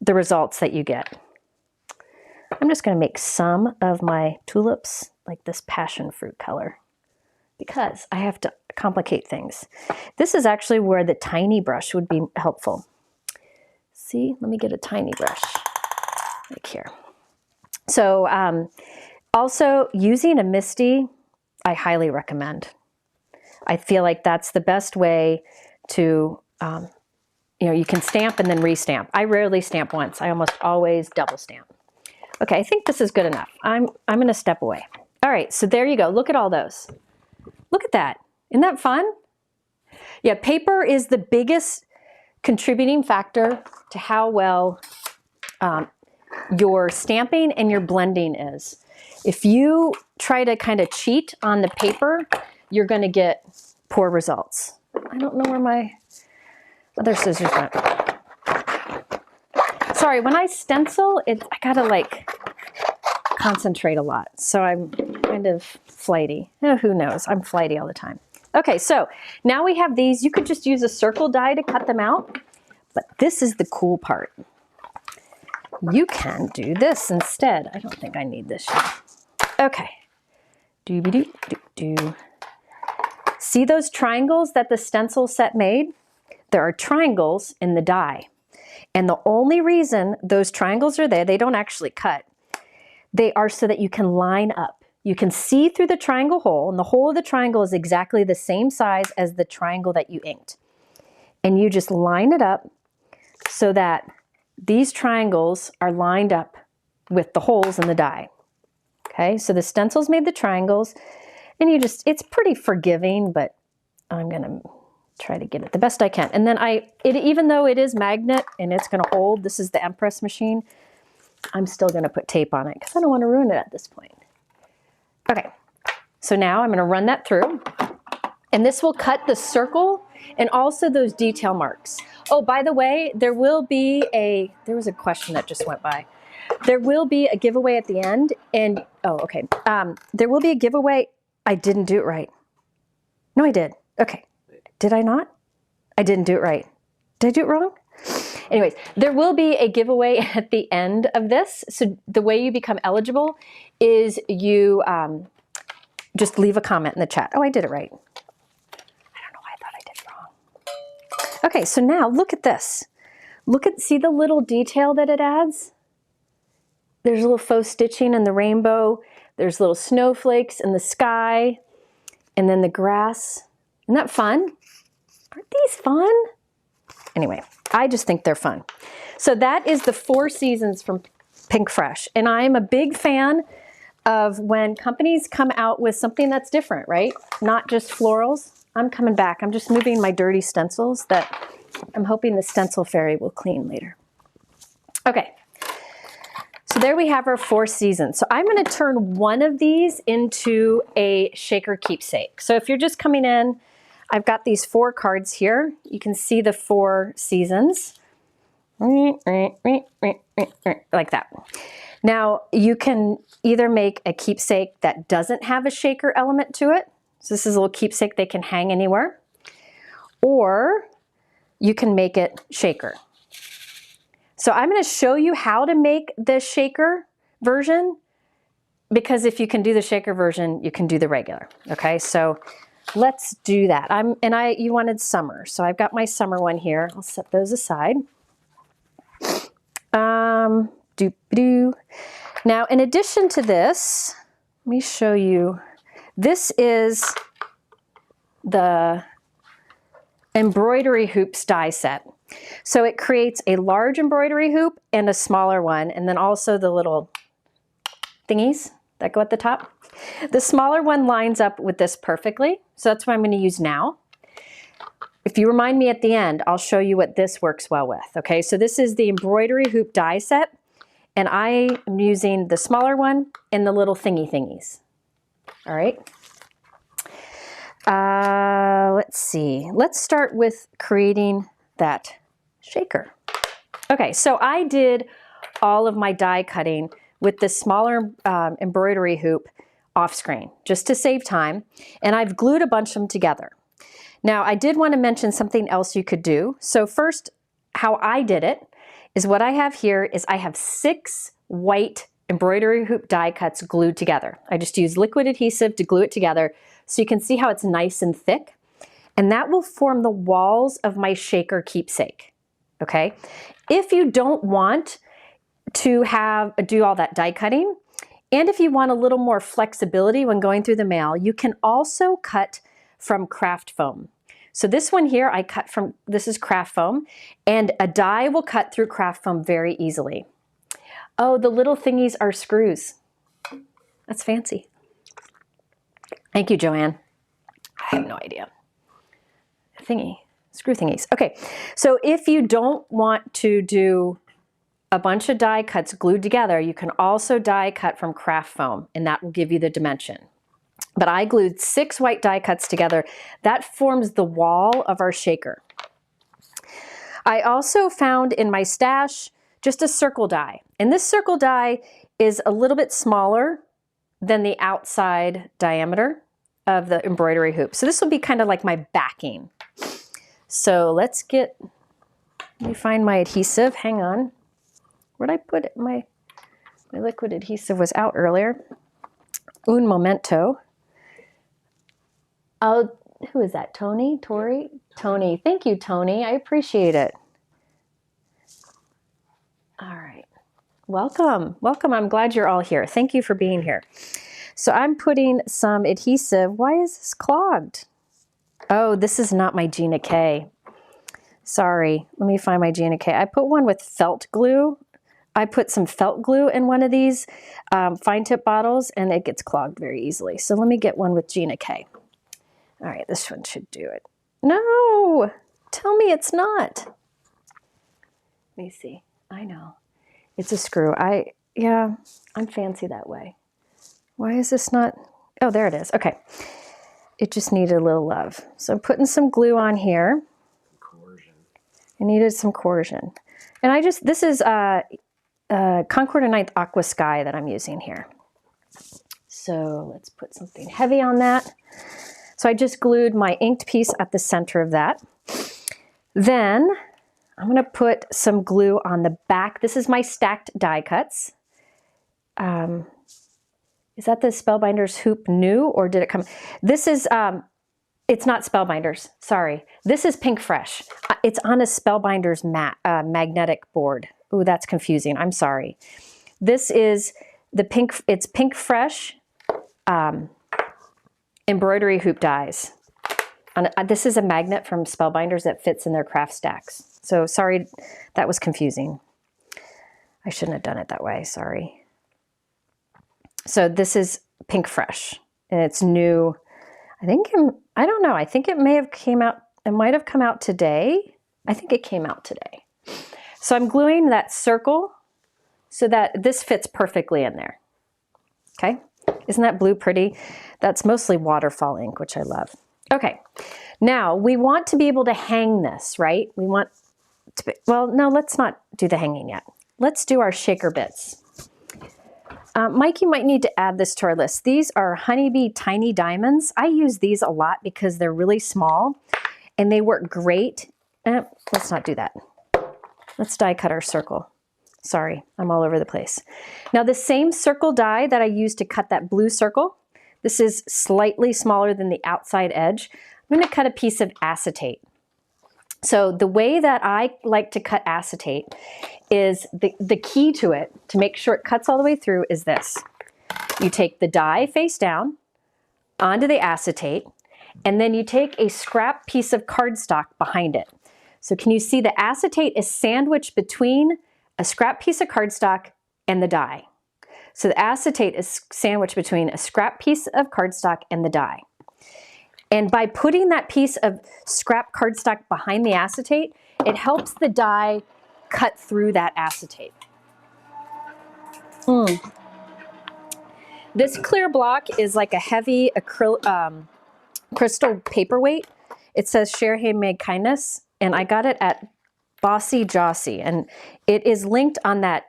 the results that you get. I'm just going to make some of my tulips like this passion fruit color because I have to complicate things. This is actually where the tiny brush would be helpful. See, let me get a tiny brush like here. So also using a MISTI, I highly recommend. I feel like that's the best way to, you can stamp and then restamp. I rarely stamp once. I almost always double stamp. Okay, I think this is good enough. I'm going to step away. All right, so there you go. Look at all those. Look at that. Isn't that fun? Yeah, paper is the biggest contributing factor to how well your stamping and your blending is. If you try to kind of cheat on the paper, you're going to get poor results. I don't know where my other scissors went. Sorry, when I stencil, I gotta like concentrate a lot. So I'm kind of flighty. Who knows? I'm flighty all the time. Okay, so now we have these. You could just use a circle die to cut them out, but this is the cool part. You can do this instead. I don't think I need this yet. Okay. Doo-be-doo-doo-doo. See those triangles that the stencil set made? There are triangles in the die. And the only reason those triangles are there, they don't actually cut. They are so that you can line up. You can see through the triangle hole, and the hole of the triangle is exactly the same size as the triangle that you inked. And you just line it up so that these triangles are lined up with the holes in the die. Okay, so the stencils made the triangles, and it's pretty forgiving, but I'm gonna try to get it the best I can. And then even though it is magnet and it's gonna hold, this is the Empress machine, I'm still gonna put tape on it because I don't want to ruin it at this point. Okay, so now I'm gonna run that through, and this will cut the circle and also those detail marks. Oh, by the way, there was a question that just went by. There will be a giveaway at the end, and, oh, okay. There will be a giveaway. I didn't do it right. No, I did. Okay. Did I not? I didn't do it right. Did I do it wrong? Anyways, there will be a giveaway at the end of this. So the way you become eligible is you just leave a comment in the chat. Oh, I did it right. I don't know why I thought I did it wrong. Okay, so now look at this. See the little detail that it adds? There's a little faux stitching in the rainbow. There's little snowflakes in the sky, and then the grass. Isn't that fun? Aren't these fun? Anyway, I just think they're fun. So that is the 4 seasons from Pinkfresh. And I'm a big fan of when companies come out with something that's different, right? Not just florals. I'm coming back. I'm just moving my dirty stencils that I'm hoping the stencil fairy will clean later. Okay. So there we have our 4 seasons. So I'm going to turn one of these into a shaker keepsake. So if you're just coming in, I've got these 4 cards here. You can see the 4 seasons. Like that. Now you can either make a keepsake that doesn't have a shaker element to it. So this is a little keepsake they can hang anywhere. Or you can make it shaker. So I'm going to show you how to make the shaker version, because if you can do the shaker version, you can do the regular. Okay, so let's do that. You wanted summer, so I've got my summer one here. I'll set those aside. Now, in addition to this, let me show you. This is the embroidery hoops die set. So it creates a large embroidery hoop and a smaller one, and then also the little thingies that go at the top. The smaller one lines up with this perfectly, so that's what I'm going to use now. if you remind me at the end, I'll show you what this works well with. Okay, so this is the embroidery hoop die set, and I am using the smaller one and the little thingies. All right. Let's see. Let's start with creating that shaker. Okay, so I did all of my die cutting with the smaller embroidery hoop off screen, just to save time, and I've glued a bunch of them together. Now, I did want to mention something else you could do. So first, how I did it is what I have here is I have 6 white embroidery hoop die cuts glued together. I just use liquid adhesive to glue it together so you can see how it's nice and thick. And that will form the walls of my shaker keepsake, okay? If you don't want to do all that die cutting, and if you want a little more flexibility when going through the mail, you can also cut from craft foam. So this one here, I cut from, this is craft foam, and a die will cut through craft foam very easily. Oh, the little thingies are screws. That's fancy. Thank you, Joanne. I have no idea. Screw thingies. Okay, so if you don't want to do a bunch of die cuts glued together, you can also die cut from craft foam, and that will give you the dimension. But I glued 6 white die cuts together. That forms the wall of our shaker. I also found in my stash just a circle die. And this circle die is a little bit smaller than the outside diameter of the embroidery hoop. So this will be kind of like my backing. So let me find my adhesive. Hang on. Where'd I put it? My liquid adhesive was out earlier. Un momento. Oh, who is that? Tony? Tori? Tony. Thank you, Tony. I appreciate it. All right. Welcome. Welcome. I'm glad you're all here. Thank you for being here. So I'm putting some adhesive. Why is this clogged? Oh, this is not my Gina K. Sorry. Let me find my Gina K. I put one with felt glue. I put some felt glue in one of these fine tip bottles, and it gets clogged very easily. So let me get one with Gina K. All right, this one should do it. No, tell me it's not. Let me see. I know. It's a screw. Yeah, I'm fancy that way. Why is this not? Oh, there it is. Okay. It just needed a little love. So I'm putting some glue on here. Coercion. I needed some coercion. And this is Concord & Ninth Aqua Sky that I'm using here. So let's put something heavy on that. So I just glued my inked piece at the center of that. Then I'm going to put some glue on the back. This is my stacked die cuts. Is that the Spellbinders hoop new, or did it come? This is, it's not Spellbinders, sorry. This is Pinkfresh. It's on a Spellbinders magnetic board. Ooh, that's confusing, I'm sorry. This is it's Pinkfresh embroidery hoop dies. This is a magnet from Spellbinders that fits in their craft stacks. So sorry, that was confusing. I shouldn't have done it that way, sorry. So this is Pinkfresh, and it's new. I don't know, I think it might have come out today. I think it came out today. So I'm gluing that circle so that this fits perfectly in there. Okay, isn't that blue pretty? That's mostly waterfall ink, which I love. Okay, now we want to be able to hang this, right? We want to be, well, no, let's not do the hanging yet. Let's do our shaker bits. Mike, you might need to add this to our list. These are Honeybee Tiny Diamonds. I use these a lot because they're really small and they work great. Let's not do that. Let's die cut our circle. Sorry, I'm all over the place. Now the same circle die that I used to cut that blue circle, this is slightly smaller than the outside edge. I'm going to cut a piece of acetate. So the way that I like to cut acetate is the key to it, to make sure it cuts all the way through, is this. You take the die face down onto the acetate, and then you take a scrap piece of cardstock behind it. So can you see the acetate is sandwiched between a scrap piece of cardstock and the die. So the acetate is sandwiched between a scrap piece of cardstock and the die. And by putting that piece of scrap cardstock behind the acetate, it helps the dye cut through that acetate. This clear block is like a heavy crystal paperweight. It says share handmade kindness, and I got it at Bossy Jossy, and it is linked on that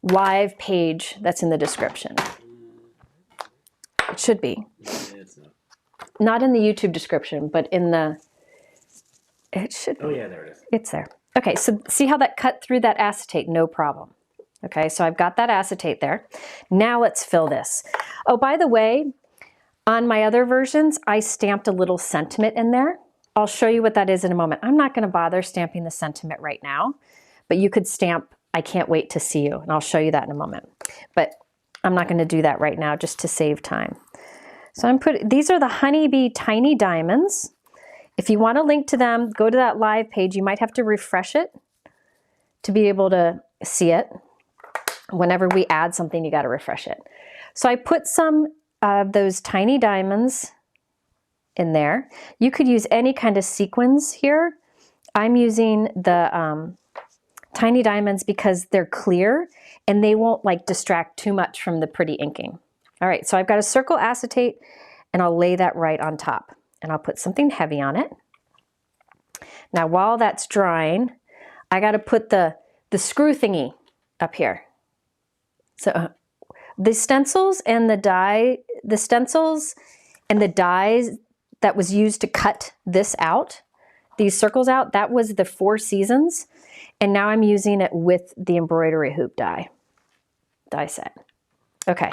live page that's in the description. It should be. Not in the YouTube description, but in the, it should be. Oh yeah, there it is. It's there. Okay, so see how that cut through that acetate? No problem. Okay, so I've got that acetate there. Now let's fill this. Oh, by the way, on my other versions, I stamped a little sentiment in there. I'll show you what that is in a moment. I'm not going to bother stamping the sentiment right now, but you could stamp, I can't wait to see you, and I'll show you that in a moment. But I'm not going to do that right now just to save time. So these are the Honeybee Tiny Diamonds. If you want a link to them, go to that live page. You might have to refresh it to be able to see it. Whenever we add something, you got to refresh it. So I put some of those tiny diamonds in there. You could use any kind of sequins here. I'm using the tiny diamonds because they're clear and they won't like distract too much from the pretty inking. All right, so I've got a circle acetate and I'll lay that right on top and I'll put something heavy on it. Now while that's drying, I got to put the screw thingy up here. So the stencils and the stencils and the dies that was used to cut this out, these circles out, that was the 4 Seasons. And now I'm using it with the embroidery hoop die set. Okay.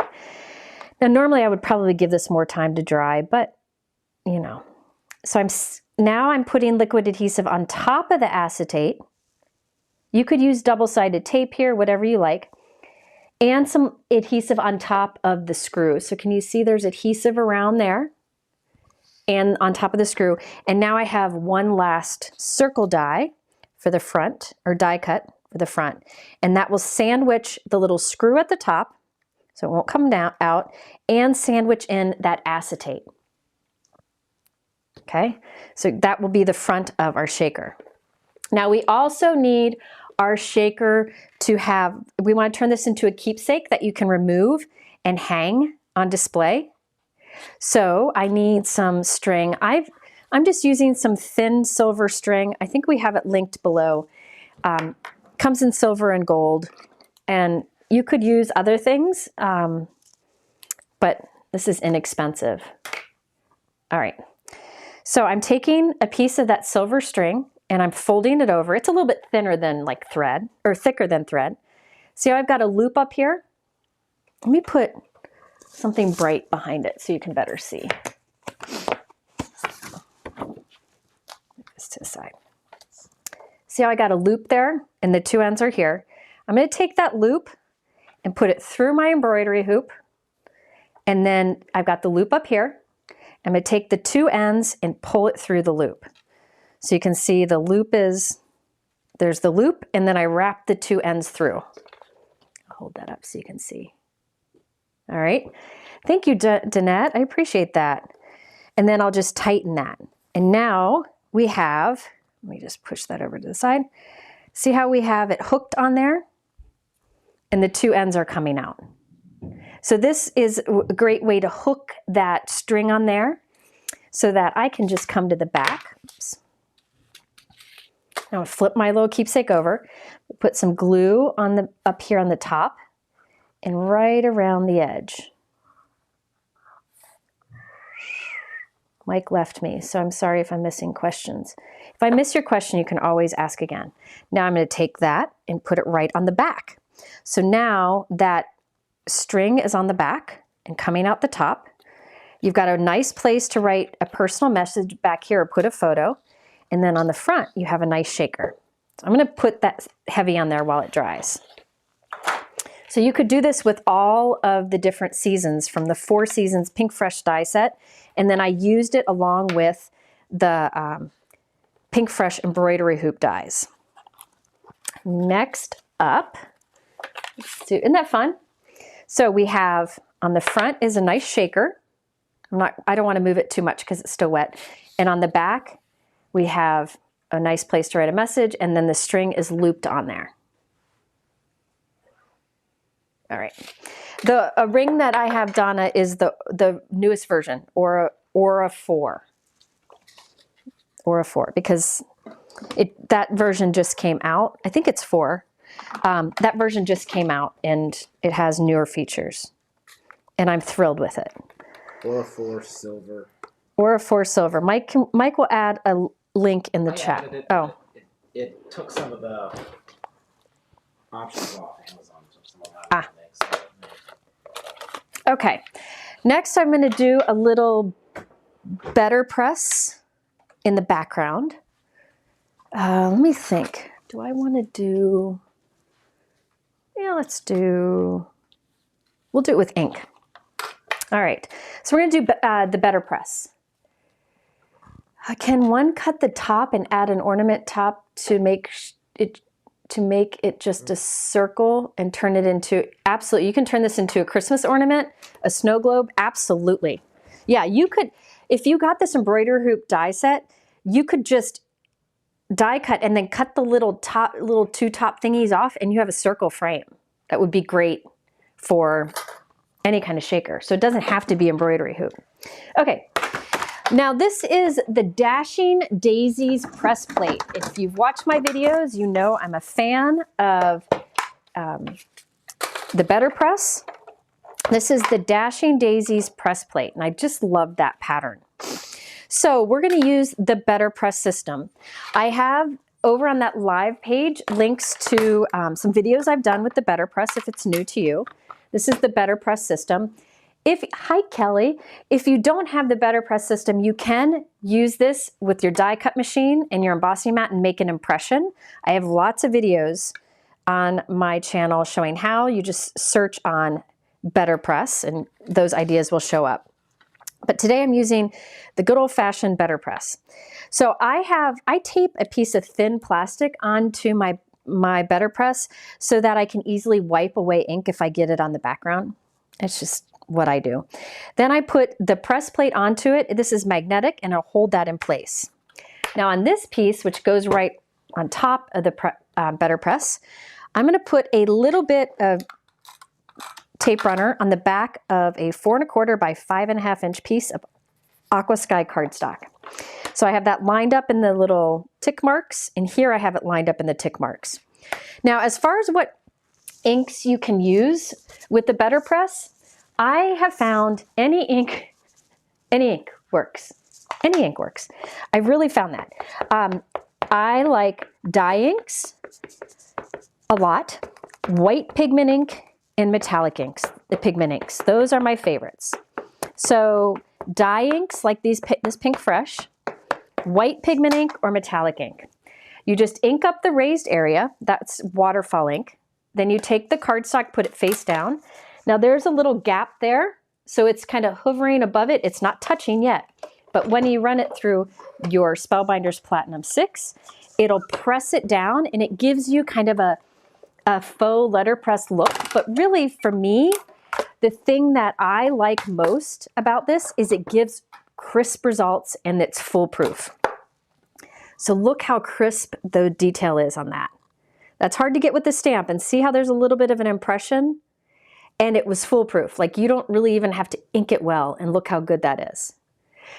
Now normally I would probably give this more time to dry, but you know. So now I'm putting liquid adhesive on top of the acetate. You could use double-sided tape here, whatever you like. And some adhesive on top of the screw. So can you see there's adhesive around there and on top of the screw. And now I have one last circle die for the front, or die cut for the front. And that will sandwich the little screw at the top, so it won't come down out, and sandwich in that acetate. Okay, so that will be the front of our shaker. Now we also need our shaker to have, we want to turn this into a keepsake that you can remove and hang on display. So I need some string. I'm just using some thin silver string. I think we have it linked below. Comes in silver and gold, and you could use other things, but this is inexpensive. All right, so I'm taking a piece of that silver string and I'm folding it over. It's a little bit thinner than like thread, or thicker than thread. See how I've got a loop up here? Let me put something bright behind it so you can better see. This to the side. See how I got a loop there and the 2 ends are here? I'm going to take that loop and put it through my embroidery hoop, and then I've got the loop up here. I'm going to take the 2 ends and pull it through the loop. So you can see the loop there's the loop, and then I wrap the 2 ends through. I'll hold that up so you can see. All right. Thank you, Danette. I appreciate that. And then I'll just tighten that. And now we have, let me just push that over to the side. See how we have it hooked on there? And the 2 ends are coming out. So this is a great way to hook that string on there so that I can just come to the back. Oops. Now I'll flip my little keepsake over, put some glue on up here on the top and right around the edge. Mike left me, so I'm sorry if I'm missing questions. If I miss your question, you can always ask again. Now I'm going to take that and put it right on the back. So now that string is on the back and coming out the top. You've got a nice place to write a personal message back here or put a photo. And then on the front, you have a nice shaker. So I'm going to put that heavy on there while it dries. So you could do this with all of the different seasons from the 4 Seasons Pinkfresh die set. And then I used it along with the Pinkfresh embroidery hoop dies. Next up, isn't that fun? So we have on the front is a nice shaker. I don't want to move it too much because it's still wet. And on the back, we have a nice place to write a message, and then the string is looped on there. All right. The ring that I have, Donna, is the newest version, Aura 4. Aura 4, because that version just came out. I think it's 4. That version just came out, and it has newer features. And I'm thrilled with it. Aura 4 silver. Aura 4 silver. Mike will add a link in the chat. Added it, oh. It took some of the options off Amazon. Some of Ah. Okay. Next, I'm going to do a little better press in the background. Let me think. Do I want to do... Yeah, we'll do it with ink. All right. So we're going to do the better press. Can one cut the top and add an ornament top to make it just a circle and turn it into... Absolutely. You can turn this into a Christmas ornament, a snow globe. Absolutely. Yeah, you could, if you got this embroidery hoop die set, you could just die cut and then cut the little two top thingies off, and you have a circle frame. That would be great for any kind of shaker. So it doesn't have to be embroidery hoop. Okay. Now this is the Dashing Daisies press plate. If you've watched my videos, you know I'm a fan of the Better Press. This is the Dashing Daisies press plate, and I just love that pattern. So we're going to use the Better Press system. I have over on that live page links to some videos I've done with the Better Press if it's new to you. This is the Better Press system. Hi Kelly, if you don't have the Better Press system, you can use this with your die cut machine and your embossing mat and make an impression. I have lots of videos on my channel showing how. You just search on Better Press and those ideas will show up. But today I'm using the good old-fashioned Better Press. So I tape a piece of thin plastic onto my Better Press so that I can easily wipe away ink if I get it on the background. It's just what I do. Then I put the press plate onto it. This is magnetic and it'll hold that in place. Now on this piece, which goes right on top of the Better Press, I'm going to put a little bit of tape runner on the back of a 4 1/4 by 5 1/2 inch piece of Aqua Sky cardstock. So I have that lined up in the little tick marks, and here I have it lined up in the tick marks. Now as far as what inks you can use with the Better Press, I have found any ink works. Any ink works. I've really found that. I like dye inks a lot, white pigment ink, and metallic inks, the pigment inks. Those are my favorites. So dye inks like this Pinkfresh, white pigment ink, or metallic ink. You just ink up the raised area. That's waterfall ink. Then you take the cardstock, put it face down. Now there's a little gap there, so it's kind of hovering above it. It's not touching yet. But when you run it through your Spellbinders Platinum 6, it'll press it down, and it gives you kind of a faux letterpress look. But really, for me, the thing that I like most about this is it gives crisp results, and it's foolproof. So look how crisp the detail is on that. That's hard to get with the stamp, and see how there's a little bit of an impression? And it was foolproof. Like, you don't really even have to ink it well, and look how good that is.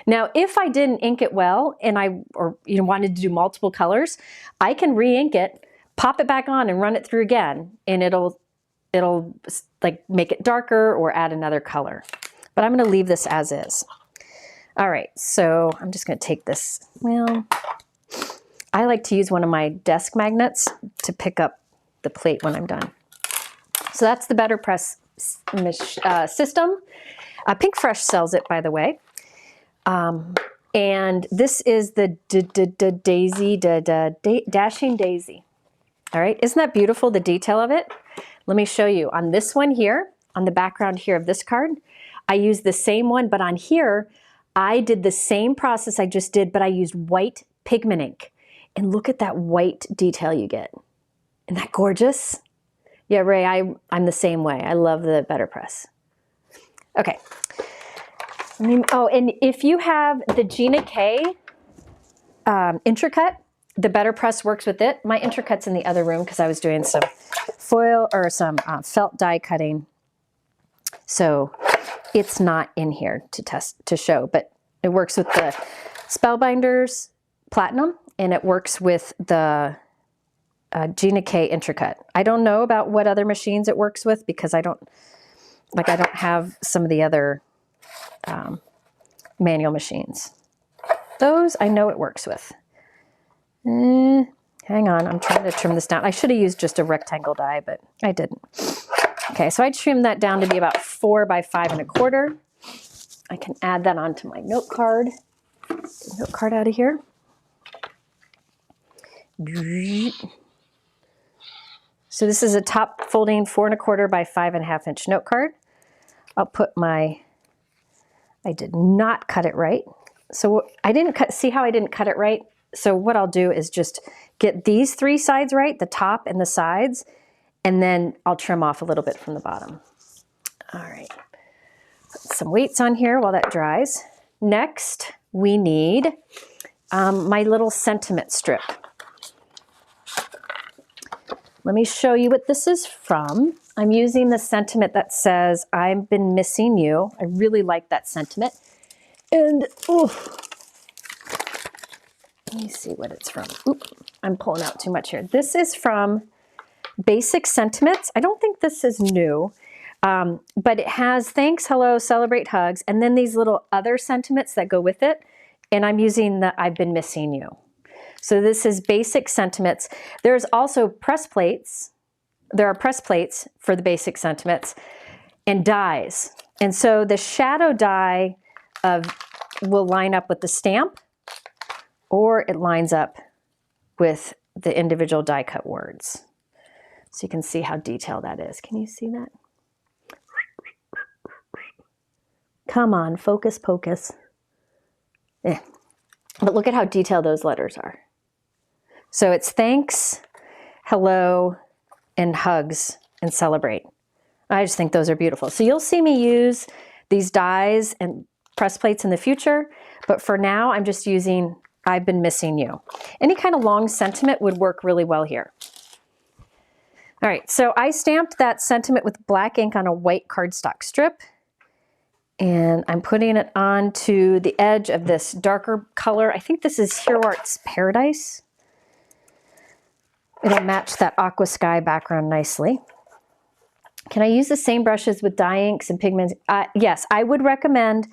Now, if I didn't ink it well and wanted to do multiple colors, I can re-ink it, pop it back on, and run it through again, and it'll like make it darker or add another color. But I'm going to leave this as is. All right, so I'm just going to take this. Well, I like to use one of my desk magnets to pick up the plate when I'm done. So that's the Better Press system. Pinkfresh sells it, by the way. And this is the Dashing Daisy. All right, isn't that beautiful, the detail of it? Let me show you. On this one here, on the background here of this card, I used the same one, but on here, I did the same process I just did, but I used white pigment ink. And look at that white detail you get. Isn't that gorgeous? Yeah, Ray, I'm the same way. I love the Better Press. Okay, Oh, and if you have the Gina K Intricut, the Better Press works with it. My Intricut's in the other room because I was doing some foil or some felt die cutting. So it's not in here to show, but it works with the Spellbinders Platinum, and it works with the Gina K Intricut. I don't know about what other machines it works with because I don't have some of the other manual machines. Those I know it works with. Hang on, I'm trying to trim this down. I should have used just a rectangle die, but I didn't. Okay, so I trimmed that down to be about 4 by 5 1/4. I can add that onto my note card. Get the note card out of here. So this is a top folding 4 1/4 by 5 1/2 inch note card. I'll put I did not cut it right. So see how I didn't cut it right? So what I'll do is just get these 3 sides right, the top and the sides, and then I'll trim off a little bit from the bottom. All right, put some weights on here while that dries. Next, we need my little sentiment strip. Let me show you what this is from. I'm using the sentiment that says, I've been missing you. I really like that sentiment. And, let me see what it's from. Oop, I'm pulling out too much here. This is from Basic Sentiments. I don't think this is new, but it has thanks, hello, celebrate, hugs, and then these little other sentiments that go with it. And I'm using the I've been missing you. So this is Basic Sentiments. There's also press plates. There are press plates for the Basic Sentiments and dies. And so the shadow die will line up with the stamp, or it lines up with the individual die cut words. So you can see how detailed that is. Can you see that? Come on, focus, pocus. But look at how detailed those letters are. So it's thanks, hello, and hugs, and celebrate. I just think those are beautiful. So you'll see me use these dies and press plates in the future, but for now I'm just using I've been missing you. Any kind of long sentiment would work really well here. All right, so I stamped that sentiment with black ink on a white cardstock strip, and I'm putting it onto the edge of this darker color. I think this is Hero Art's Paradise. It'll match that aqua sky background nicely. Can I use the same brushes with dye inks and pigments? Yes, I would recommend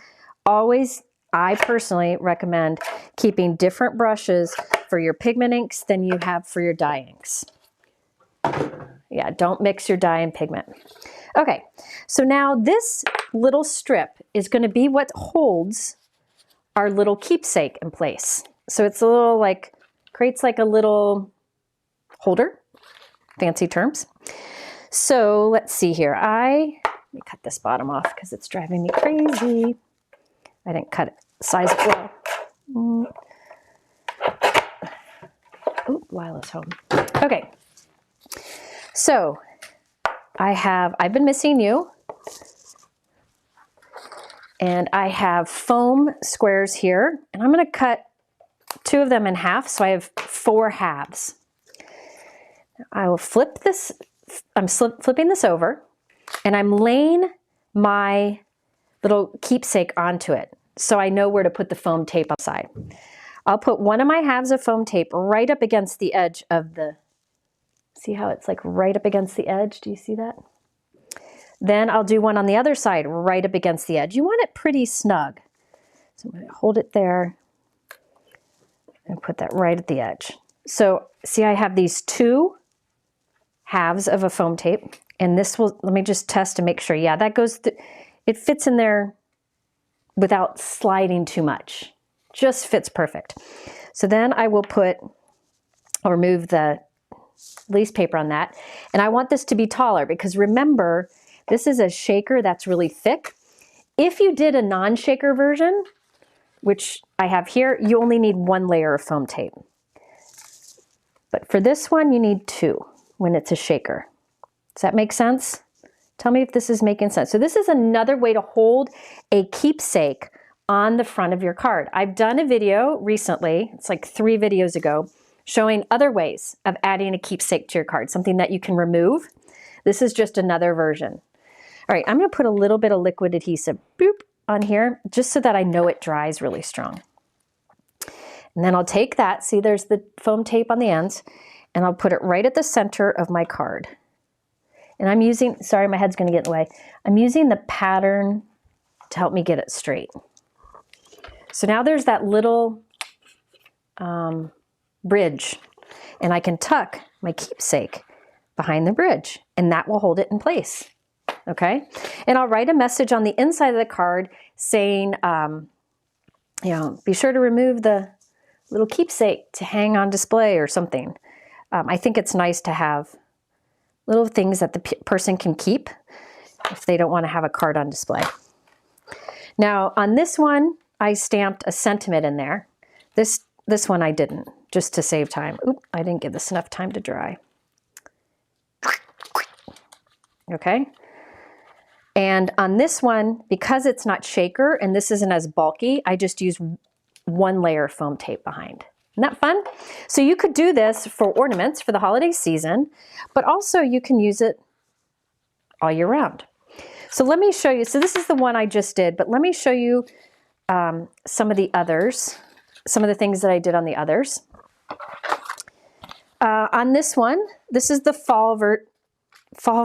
I personally recommend keeping different brushes for your pigment inks than you have for your dye inks. Yeah, don't mix your dye and pigment. Okay, so now this little strip is going to be what holds our little keepsake in place. So it's a little creates like a little holder, fancy terms. So let's see here. Let me cut this bottom off because it's driving me crazy. I didn't cut it, size it well. Oop, Lila's home. Okay. So I've been missing you. And I have foam squares here. And I'm going to cut 2 of them in half. So I have 4 halves. I will flip this. I'm flipping this over. And I'm laying my little keepsake onto it, so I know where to put the foam tape outside. I'll put one of my halves of foam tape right up against the edge of see how it's like right up against the edge? Do you see that? Then I'll do one on the other side right up against the edge. You want it pretty snug. So I'm going to hold it there and put that right at the edge. So see, I have these 2 halves of a foam tape, and let me just test to make sure. Yeah, that goes it fits in there without sliding too much. Just fits perfect. So then I'll remove the lease paper on that. And I want this to be taller because remember, this is a shaker that's really thick. If you did a non-shaker version, which I have here, you only need 1 layer of foam tape. But for this one, you need 2 when it's a shaker. Does that make sense? Tell me if this is making sense. So this is another way to hold a keepsake on the front of your card. I've done a video recently, it's like 3 videos ago, showing other ways of adding a keepsake to your card, something that you can remove. This is just another version. All right, I'm gonna put a little bit of liquid adhesive, boop, on here, just so that I know it dries really strong. And then I'll take that, see there's the foam tape on the ends, and I'll put it right at the center of my card. And I'm using, sorry, my head's gonna get in the way. I'm using the pattern to help me get it straight. So now there's that little bridge, and I can tuck my keepsake behind the bridge, and that will hold it in place, okay? And I'll write a message on the inside of the card saying, you know, be sure to remove the little keepsake to hang on display or something. I think it's nice to have little things that the person can keep if they don't want to have a card on display. Now on this one, I stamped a sentiment in there. This one I didn't, just to save time. Oop, I didn't give this enough time to dry. Okay. And on this one, because it's not shaker and this isn't as bulky, I just use 1 layer of foam tape behind. Isn't that fun? So you could do this for ornaments for the holiday season, but also you can use it all year round. So let me show you. So this is the one I just did, but let me show you some of the others, some of the things that I did on the others. On this one, this is the fall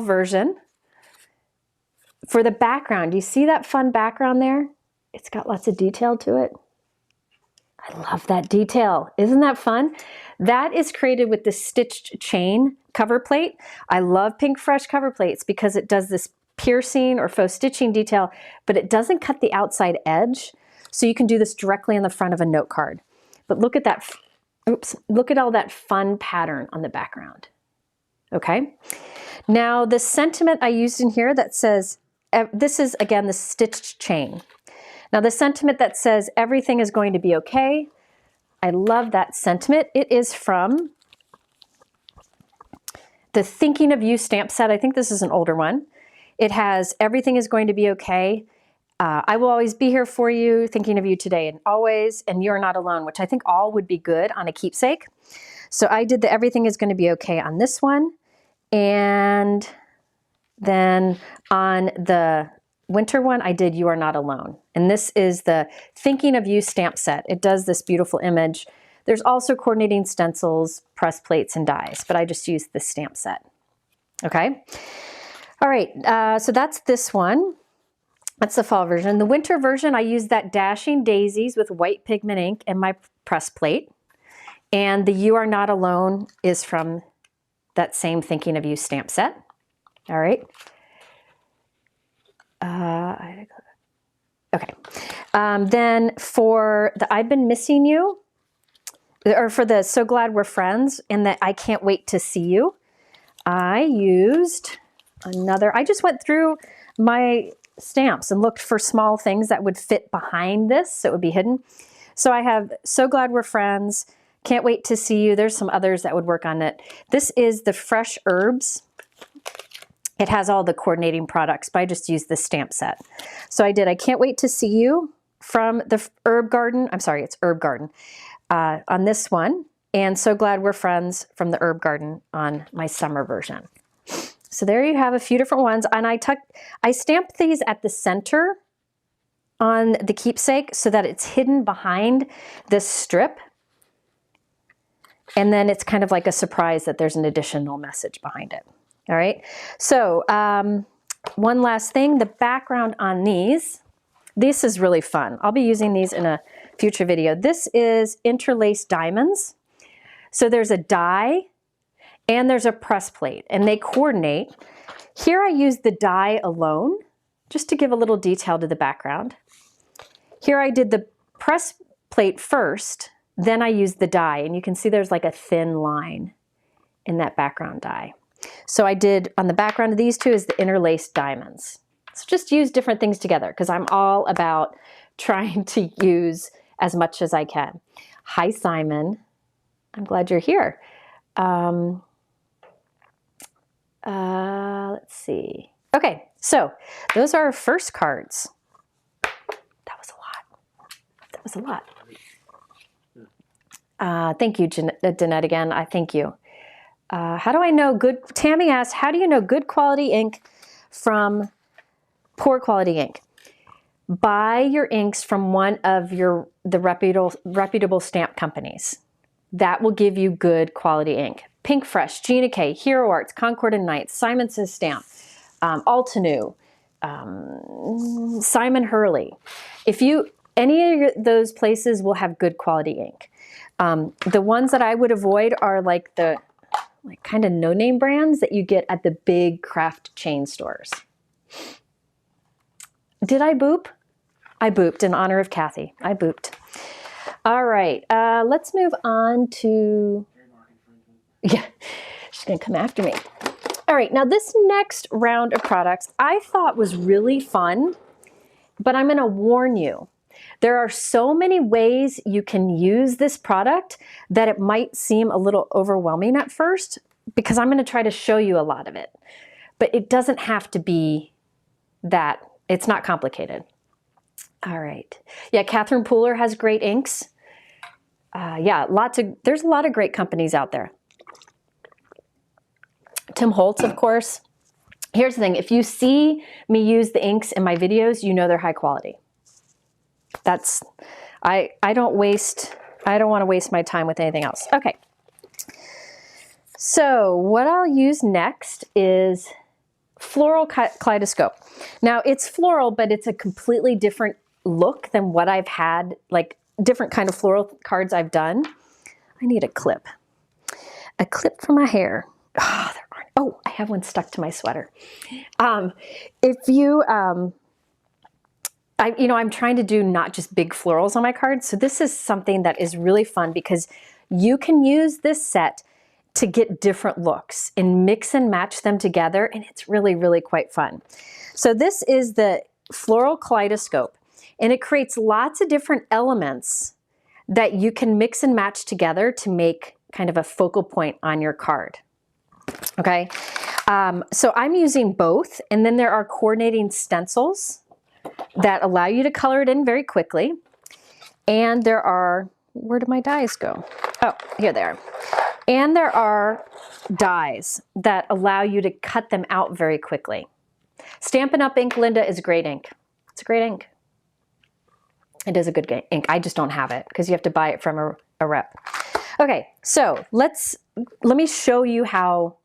version. For the background, do you see that fun background there? It's got lots of detail to it. I love that detail. Isn't that fun? That is created with the stitched chain cover plate. I love Pinkfresh cover plates because it does this piercing or faux stitching detail, but it doesn't cut the outside edge. So you can do this directly on the front of a note card. But look at that, oops, look at all that fun pattern on the background. Okay. Now the sentiment I used in here that says, this is again the stitched chain. Now the sentiment that says everything is going to be okay, I love that sentiment. It is from the Thinking of You stamp set. I think this is an older one. It has everything is going to be okay. I will always be here for you, thinking of you today and always, and you're not alone, which I think all would be good on a keepsake. So I did the everything is going to be okay on this one. And then on the winter one, I did You Are Not Alone. And this is the Thinking of You stamp set. It does this beautiful image. There's also coordinating stencils, press plates, and dies, but I just used this stamp set. Okay. All right. So that's this one. That's the fall version. The winter version, I used that Dashing Daisies with white pigment ink and my press plate. And the You Are Not Alone is from that same Thinking of You stamp set. All right. Okay. Then for the I've Been Missing You, or for the So Glad We're Friends and the I Can't Wait to See You, I used another, I just went through my stamps and looked for small things that would fit behind this so it would be hidden. So I have So Glad We're Friends, Can't Wait to See You. There's some others that would work on it. This is the Fresh Herbs. It has all the coordinating products, but I just used the stamp set. So I did I Can't Wait to See You from the Herb Garden. I'm sorry, it's Herb Garden on this one. And So Glad We're Friends from the Herb Garden on my summer version. So there you have a few different ones. And I stamped these at the center on the keepsake so that it's hidden behind this strip. And then it's kind of like a surprise that there's an additional message behind it. All right. So one last thing, the background on these, this is really fun. I'll be using these in a future video. This is interlaced diamonds. So there's a die and there's a press plate and they coordinate. Here I use the die alone just to give a little detail to the background. Here I did the press plate first, then I used the die, and you can see there's like a thin line in that background die. So I did on the background of these two is the interlaced diamonds. So just use different things together because I'm all about trying to use as much as I can. Hi, Simon. I'm glad you're here. Let's see. Okay, so those are our first cards. That was a lot. That was a lot. Thank you, Danette, again. I thank you. How do I know good? Tammy asks, how do you know good quality ink from poor quality ink? Buy your inks from one of the reputable stamp companies. That will give you good quality ink. Pinkfresh, Gina K, Hero Arts, Concord and Knight, Simonson Stamp, Altenew, Simon Hurley. Any of those places will have good quality ink. The ones that I would avoid are like the kind of no-name brands that you get at the big craft chain stores. Did I boop? I booped in honor of Kathy. I booped. All right, let's move on to, yeah, she's gonna come after me. All right, now this next round of products I thought was really fun, but I'm gonna warn you, there are so many ways you can use this product that it might seem a little overwhelming at first, because I'm gonna try to show you a lot of it. But it doesn't have to be that, it's not complicated. All right, yeah, Catherine Pooler has great inks. Yeah, there's a lot of great companies out there. Tim Holtz, of course. Here's the thing, if you see me use the inks in my videos, you know they're high quality. I don't want to waste my time with anything else. Okay. So what I'll use next is Floral Kaleidoscope. Now it's floral, but it's a completely different look than what I've had, like different kind of floral cards I've done. I need a clip for my hair. Oh, there aren't. Oh, I have one stuck to my sweater. I'm trying to do not just big florals on my cards. So this is something that is really fun because you can use this set to get different looks and mix and match them together. And it's really, really quite fun. So this is the Floral Kaleidoscope, and it creates lots of different elements that you can mix and match together to make kind of a focal point on your card. Okay. So I'm using both, and then there are coordinating stencils that allow you to color it in very quickly. And there are, where did my dies go? Oh, here they are. And there are dies that allow you to cut them out very quickly. Stampin' Up! Ink, Linda, is great ink. It's a great ink. It is a good ink. I just don't have it because you have to buy it from a rep. Okay, so let me show you how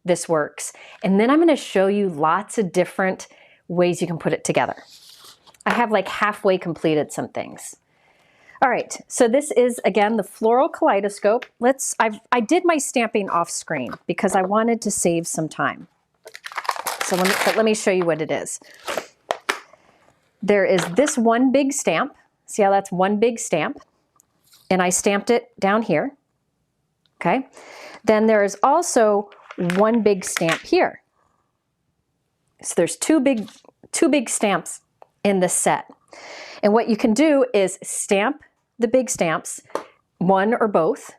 this works. And then I'm going to show you lots of different ways you can put it together. I have like halfway completed some things. All right, so this is, again, the Floral Kaleidoscope. I did my stamping off screen because I wanted to save some time. So let me show you what it is. There is this one big stamp. See how that's one big stamp? And I stamped it down here, okay? Then there is also one big stamp here. So there's two big stamps in this set. And what you can do is stamp the big stamps, one or both,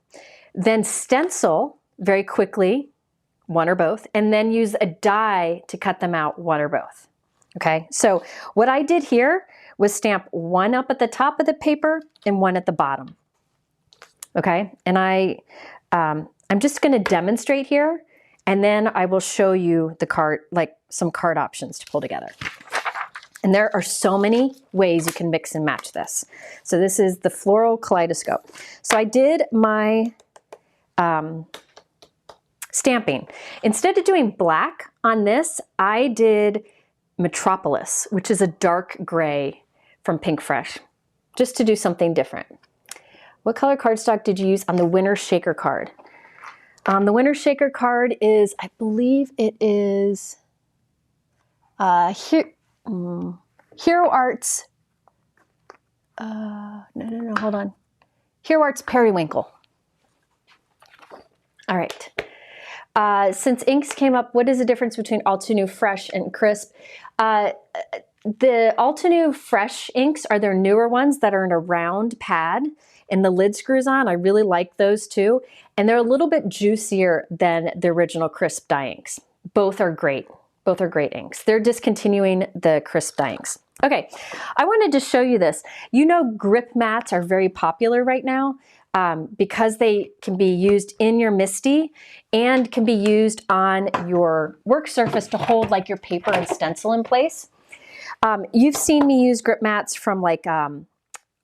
then stencil very quickly, one or both, and then use a die to cut them out, one or both. Okay, so what I did here was stamp one up at the top of the paper and one at the bottom. Okay, and I'm just going to demonstrate here, and then I will show you the card, like some card options to pull together. And there are so many ways you can mix and match this. So this is the Floral Kaleidoscope. So I did my stamping. Instead of doing black on this, I did Metropolis, which is a dark gray from Pinkfresh, just to do something different. What color cardstock did you use on the Winter Shaker card? The Winter Shaker card is, I believe it is Hero Arts, no, hold on. Hero Arts Periwinkle. All right. Since inks came up, what is the difference between Altenew Fresh and Crisp? The Altenew Fresh inks are their newer ones that are in a round pad and the lid screws on. I really like those too. And they're a little bit juicier than the original Crisp dye inks. Both are great. Both are great inks. They're discontinuing the crisp dye inks. Okay, I wanted to show you this. You know, grip mats are very popular right now because they can be used in your MISTI and can be used on your work surface to hold like your paper and stencil in place. You've seen me use grip mats from like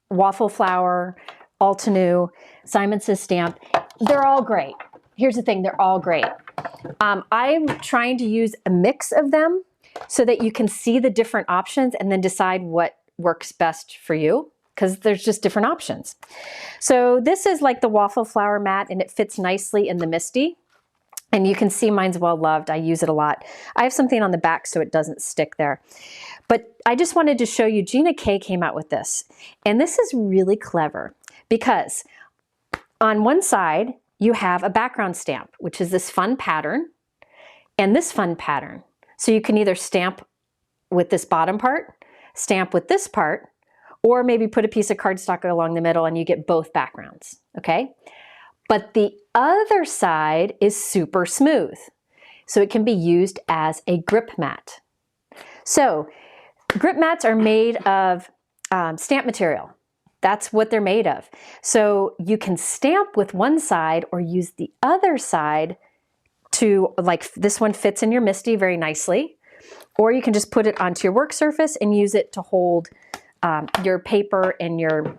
Waffle Flower, Altenew, Simon Says Stamp. They're all great. Here's the thing, they're all great. I'm trying to use a mix of them so that you can see the different options and then decide what works best for you, because there's just different options. So this is like the Waffle Flower mat, and it fits nicely in the MISTI. And you can see mine's well loved. I use it a lot. I have something on the back so it doesn't stick there. But I just wanted to show you, Gina K came out with this. And this is really clever because on one side, you have a background stamp, which is this fun pattern and this fun pattern. So you can either stamp with this bottom part, stamp with this part, or maybe put a piece of cardstock along the middle and you get both backgrounds, okay? But the other side is super smooth. So it can be used as a grip mat. So grip mats are made of stamp material. That's what they're made of. So you can stamp with one side or use the other side to, like this one fits in your MISTI very nicely, or you can just put it onto your work surface and use it to hold your paper and your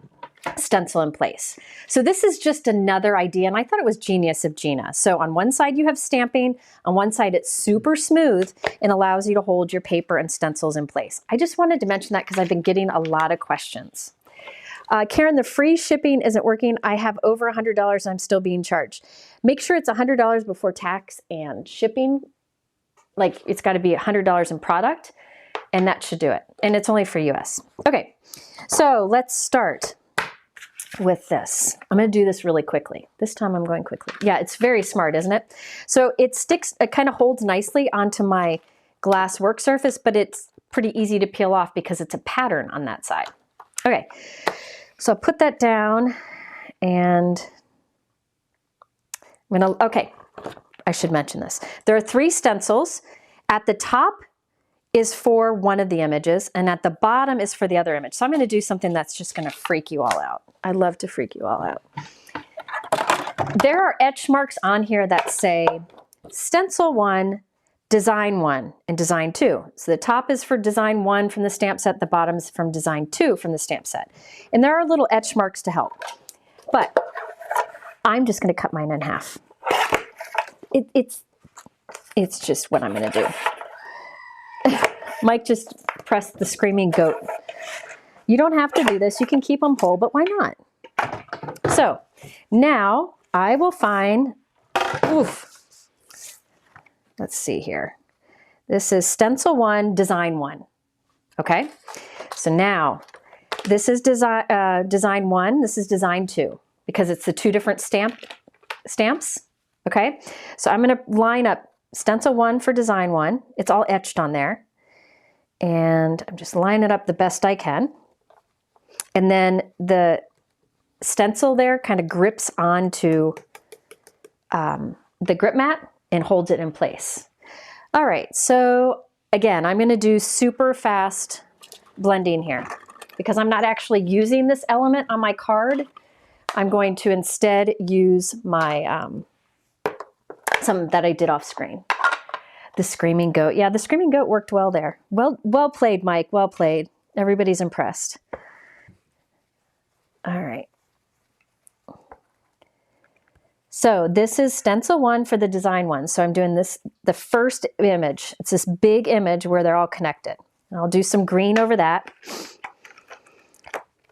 stencil in place. So this is just another idea, and I thought it was genius of Gina. So on one side you have stamping, on one side it's super smooth and allows you to hold your paper and stencils in place. I just wanted to mention that because I've been getting a lot of questions. Karen, the free shipping isn't working. I have over $100 and I'm still being charged. Make sure it's $100 before tax and shipping. Like it's got to be $100 in product, and that should do it. And it's only for US. Okay, so let's start with this. I'm going to do this really quickly. This time I'm going quickly. Yeah, it's very smart, isn't it? So it sticks, it kind of holds nicely onto my glass work surface, but it's pretty easy to peel off because it's a pattern on that side. Okay, so I'll put that down and I'm gonna, okay, I should mention this. There are 3 stencils. At the top is for one of the images, and at the bottom is for the other image. So I'm gonna do something that's just gonna freak you all out. I love to freak you all out. There are etch marks on here that say Stencil 1, Design 1, and Design 2. So the top is for Design 1 from the stamp set, the bottom is from Design 2 from the stamp set. And there are little etch marks to help. But I'm just gonna cut mine in half. It's just what I'm gonna do. Mike just pressed the screaming goat. You don't have to do this, you can keep them whole, but why not? So now I will find, let's see here. This is Stencil 1, Design 1, okay? So now this is Design 1, this is Design 2, because it's the 2 different stamps, okay? So I'm gonna line up Stencil 1 for Design 1. It's all etched on there. And I'm just lining it up the best I can. And then the stencil there kind of grips onto the grip mat and holds it in place. All right, so again, I'm gonna do super fast blending here because I'm not actually using this element on my card. I'm going to instead use my, some that I did off screen. The screaming goat. Yeah, the screaming goat worked well there. Well played, Mike. Well played. Everybody's impressed. All right. So this is Stencil 1 for the Design 1. So I'm doing this, the first image. It's this big image where they're all connected. And I'll do some green over that.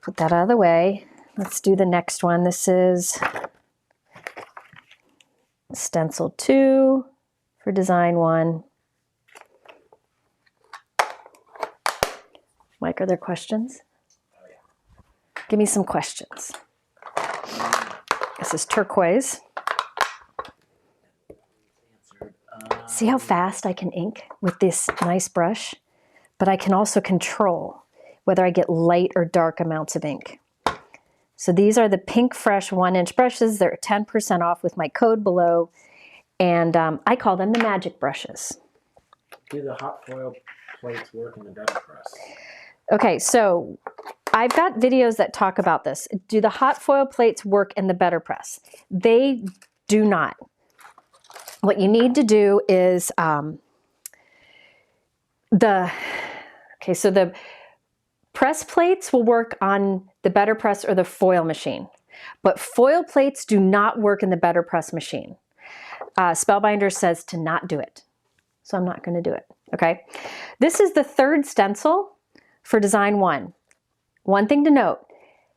Put that out of the way. Let's do the next one. This is Stencil 2 for Design 1. Mike, are there questions? Oh, yeah. Give me some questions. This is turquoise. See how fast I can ink with this nice brush? But I can also control whether I get light or dark amounts of ink. So these are the Pinkfresh 1-inch brushes. They're 10% off with my code below. And I call them the magic brushes. Do the hot foil plates work in the better press? Okay, so I've got videos that talk about this. Do the hot foil plates work in the better press? They do not. What you need to do is the press plates will work on the better press or the foil machine, but foil plates do not work in the better press machine. Spellbinder says to not do it, so I'm not going to do it. Okay, this is the third stencil for design 1. One thing to note,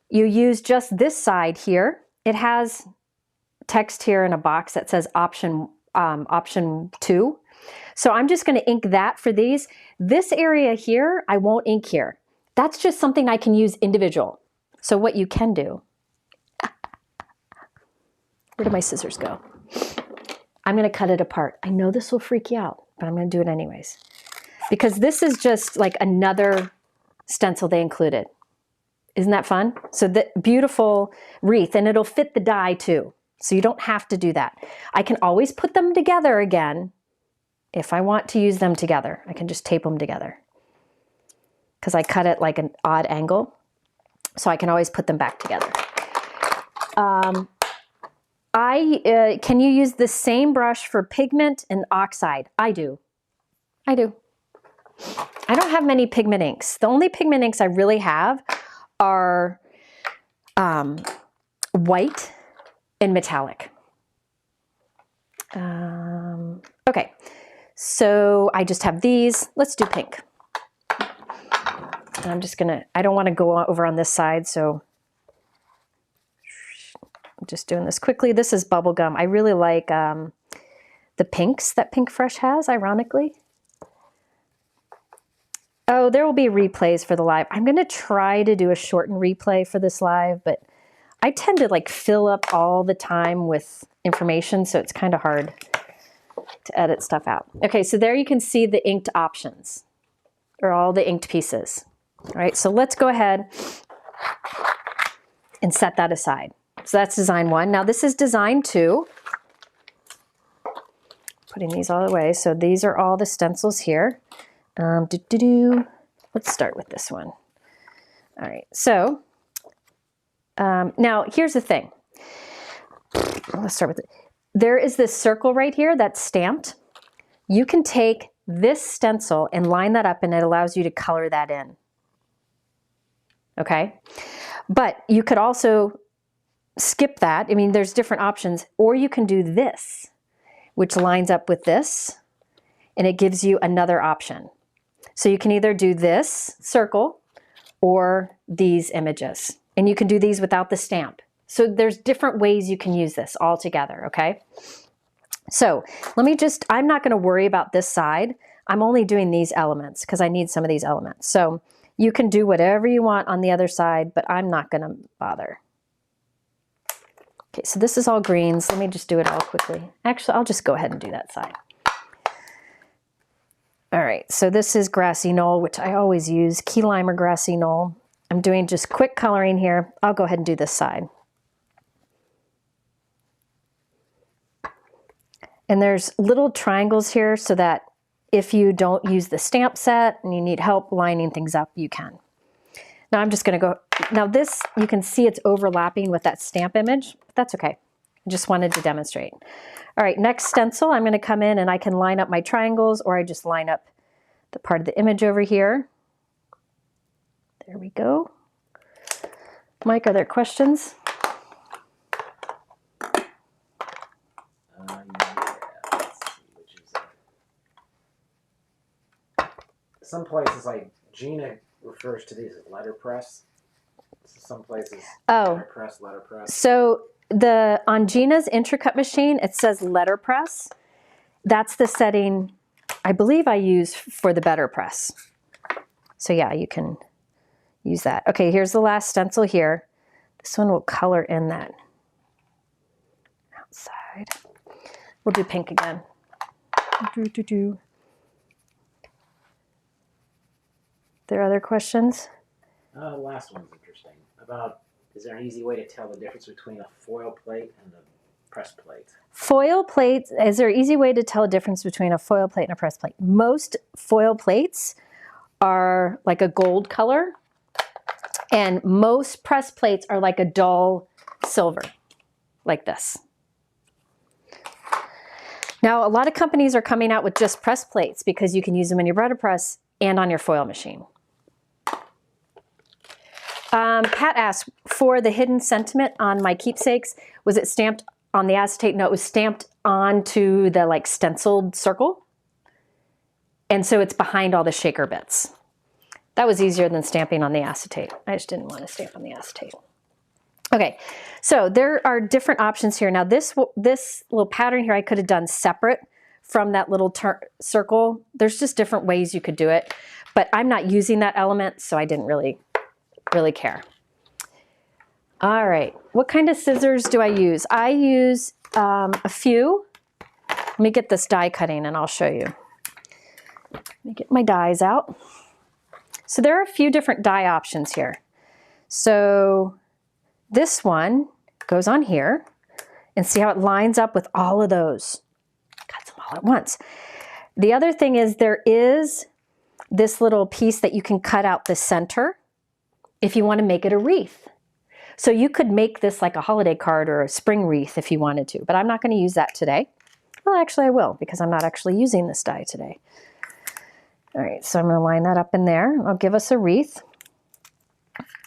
you use just this side here. It has text here in a box that says option 2. So I'm just going to ink that for these. This area here, I won't ink here. That's just something I can use individual. So what you can do, where did my scissors go? I'm going to cut it apart. I know this will freak you out, but I'm going to do it anyways. Because this is just like another stencil they included. Isn't that fun? So the beautiful wreath, and it'll fit the die too. So you don't have to do that. I can always put them together again. If I want to use them together, I can just tape them together. Because I cut it like an odd angle. So I can always put them back together. Can you use the same brush for pigment and oxide? I do. I do. I don't have many pigment inks. The only pigment inks I really have are white and metallic. Okay, so I just have these. Let's do pink. And I'm just gonna, I don't want to go over on this side, so I'm just doing this quickly. This is bubblegum. I really like the pinks that Pinkfresh has, ironically. Oh, there will be replays for the live. I'm going to try to do a shortened replay for this live, but I tend to like fill up all the time with information, so it's kind of hard to edit stuff out. Okay, so there you can see the inked options, or all the inked pieces. All right, so let's go ahead and set that aside. So that's design 1. Now this is design 2. Putting these all away. So these are all the stencils here. Let's start with this one. All right, so now here's the thing. Let's start with it. There is this circle right here that's stamped. You can take this stencil and line that up, and it allows you to color that in. Okay, but you could also skip that. I mean, there's different options, or you can do this, which lines up with this, and it gives you another option. So you can either do this circle or these images, and you can do these without the stamp. So there's different ways you can use this all together, okay? So let me just, I'm not gonna worry about this side. I'm only doing these elements because I need some of these elements. So you can do whatever you want on the other side, but I'm not gonna bother. Okay, so this is all greens. Let me just do it all quickly. Actually, I'll just go ahead and do that side. All right, so this is Grassy Knoll, which I always use, Key Lime or Grassy Knoll. I'm doing just quick coloring here. I'll go ahead and do this side. And there's little triangles here so that if you don't use the stamp set and you need help lining things up, you can. Now I'm just gonna go, now this, you can see it's overlapping with that stamp image, but that's okay. I just wanted to demonstrate. All right, next stencil, I'm gonna come in and I can line up my triangles, or I just line up the part of the image over here. There we go. Mike, are there questions? Yeah, let's see, which is some places like Gina refers to these as letterpress. Some places letterpress. So on Gina's Intricut machine, it says letterpress. That's the setting I believe I use for the better press. So yeah, you can use that. Okay, here's the last stencil here. This one will color in that outside. We'll do pink again. There are other questions? The last one's interesting. About, is there an easy way to tell the difference between a foil plate and the press plate. Foil plates, is there an easy way to tell a difference between a foil plate and a press plate? Most foil plates are like a gold color, and most press plates are like a dull silver, like this. Now, a lot of companies are coming out with just press plates because you can use them in your butter press and on your foil machine. Pat asked, for the hidden sentiment on my keepsakes, was it stamped on the acetate? No, it was stamped onto the like stenciled circle. And so it's behind all the shaker bits. That was easier than stamping on the acetate. I just didn't want to stamp on the acetate. Okay, so there are different options here. Now this little pattern here I could have done separate from that little circle. There's just different ways you could do it, but I'm not using that element, so I didn't really care. All right, what kind of scissors do I use? I use a few. Let me get this die cutting and I'll show you. Let me get my dies out. So there are a few different die options here. So this one goes on here, and see how it lines up with all of those. Got them all at once. The other thing is there is this little piece that you can cut out the center if you want to make it a wreath. So you could make this like a holiday card or a spring wreath if you wanted to, but I'm not going to use that today. Well, actually I will, because I'm not actually using this die today. All right, so I'm going to line that up in there. I'll give us a wreath.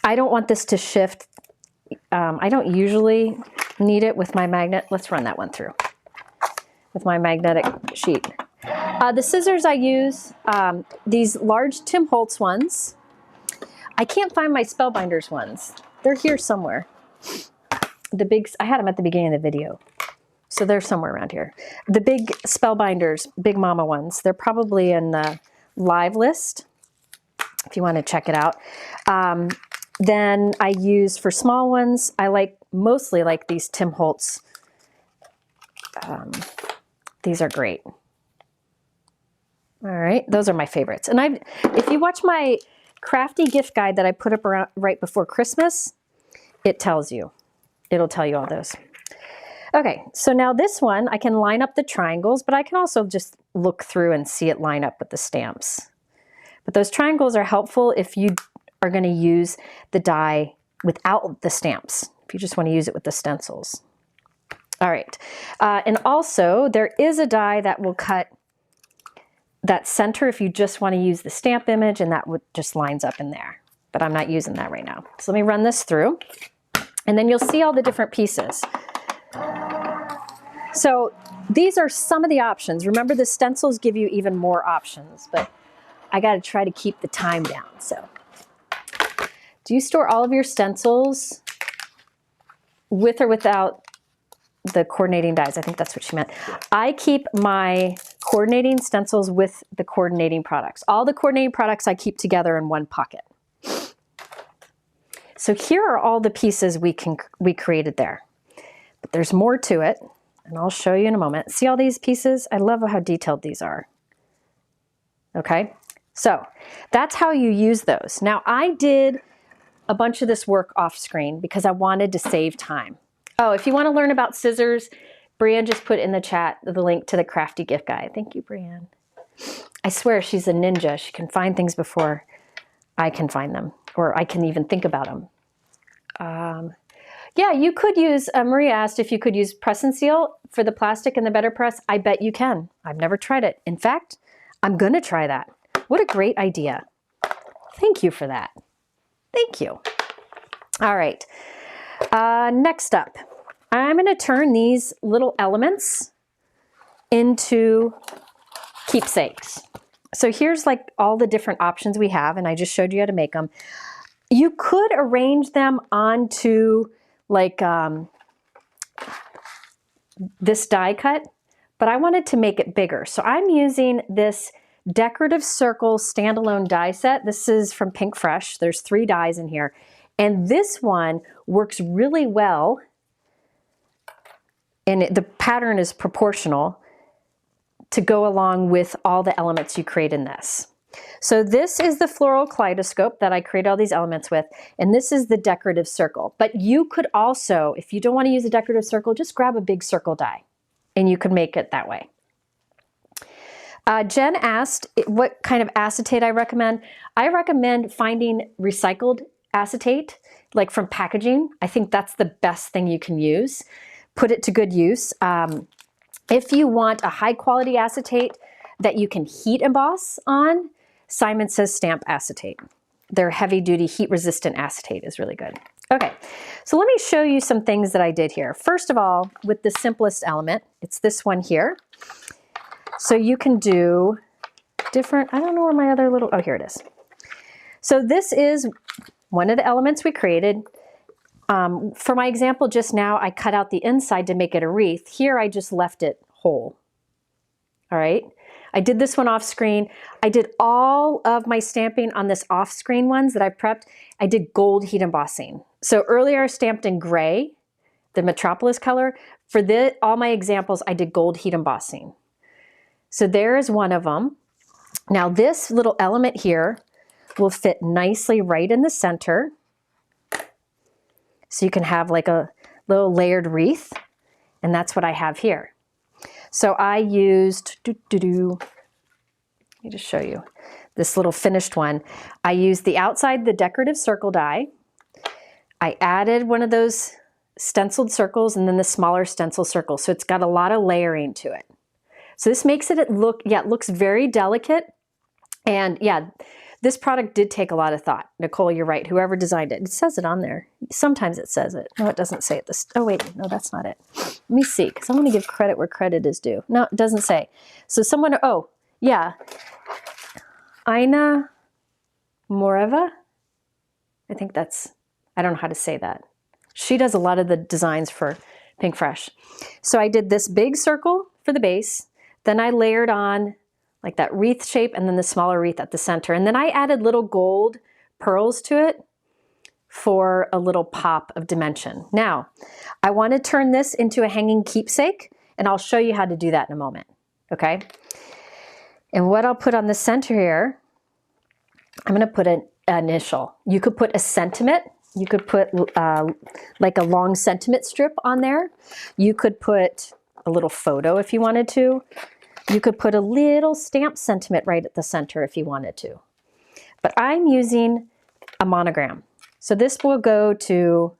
I don't want this to shift. I don't usually need it with my magnet. Let's run that one through with my magnetic sheet. The scissors I use, these large Tim Holtz ones. I can't find my Spellbinders ones. They're here somewhere. The big, I had them at the beginning of the video. So they're somewhere around here. The big Spellbinders, Big Mama ones, they're probably in the live list if you want to check it out. Then I use, for small ones, I mostly like these Tim Holtz. These are great. All right, those are my favorites. And if you watch my crafty gift guide that I put up right before Christmas, it tells you. It'll tell you all those. Okay, so now this one, I can line up the triangles, but I can also just look through and see it line up with the stamps. But those triangles are helpful if you are going to use the die without the stamps, if you just want to use it with the stencils. All right, and also there is a die that will cut that center if you just want to use the stamp image, and that would just lines up in there. But I'm not using that right now. So let me run this through, and then you'll see all the different pieces. So these are some of the options. Remember, the stencils give you even more options, but I got to try to keep the time down. So do you store all of your stencils with or without the coordinating dies? I think that's what she meant. I keep my coordinating stencils with the coordinating products. All the coordinating products I keep together in one pocket. So here are all the pieces we created there. But there's more to it, and I'll show you in a moment. See all these pieces? I love how detailed these are. Okay, so that's how you use those. Now, I did a bunch of this work off screen because I wanted to save time. Oh, if you want to learn about scissors, Brianne just put in the chat the link to the crafty gift guide. Thank you, Brianne. I swear she's a ninja. She can find things before I can find them, or I can even think about them. Yeah, you could use, Maria asked if you could use press and seal for the plastic and the better press. I bet you can. I've never tried it. In fact, I'm going to try that. What a great idea. Thank you for that. Thank you. All right. Next up, I'm going to turn these little elements into keepsakes. So here's like all the different options we have, and I just showed you how to make them. You could arrange them onto like this die cut, but I wanted to make it bigger. So I'm using this Decorative Circle standalone die set. This is from Pinkfresh. There's 3 dies in here. And this one works really well, and the pattern is proportional to go along with all the elements you create in this. So this is the Floral Kaleidoscope that I create all these elements with, and this is the decorative circle. But you could also, if you don't want to use a decorative circle, just grab a big circle die, and you could make it that way. Jen asked what kind of acetate I recommend. I recommend finding recycled acetate, like from packaging. I think that's the best thing you can use. Put it to good use. If you want a high quality acetate that you can heat emboss on, Simon Says Stamp acetate. Their heavy duty heat resistant acetate is really good. Okay, so let me show you some things that I did here. First of all, with the simplest element, it's this one here. So you can do different, I don't know where my other little, oh, here it is. So this is one of the elements we created. For my example just now, I cut out the inside to make it a wreath. Here I just left it whole. All right. I did this one off screen. I did all of my stamping on this off screen ones that I prepped. I did gold heat embossing. So earlier I stamped in gray, the Metropolis color. For all my examples, I did gold heat embossing. So there is one of them. Now this little element here will fit nicely right in the center. So you can have like a little layered wreath, and that's what I have here. So I used, let me just show you this little finished one. I used the outside, the decorative circle die. I added one of those stenciled circles and then the smaller stencil circle. So it's got a lot of layering to it. So this makes it look, yeah, it looks very delicate. And yeah, this product did take a lot of thought. Nicole, you're right. Whoever designed it, it says it on there. Sometimes it says it. No, it doesn't say it. Oh, wait, no, that's not it. Let me see, because I want to give credit where credit is due. No, it doesn't say. So someone, oh, yeah. Ina Moreva. I think that's, I don't know how to say that. She does a lot of the designs for Pinkfresh. So I did this big circle for the base. Then I layered on like that wreath shape and then the smaller wreath at the center. And then I added little gold pearls to it for a little pop of dimension. Now, I want to turn this into a hanging keepsake, and I'll show you how to do that in a moment, okay? And what I'll put on the center here, I'm going to put an initial. You could put a sentiment. You could put like a long sentiment strip on there. You could put a little photo if you wanted to. You could put a little stamp sentiment right at the center if you wanted to. But I'm using a monogram. So this will go to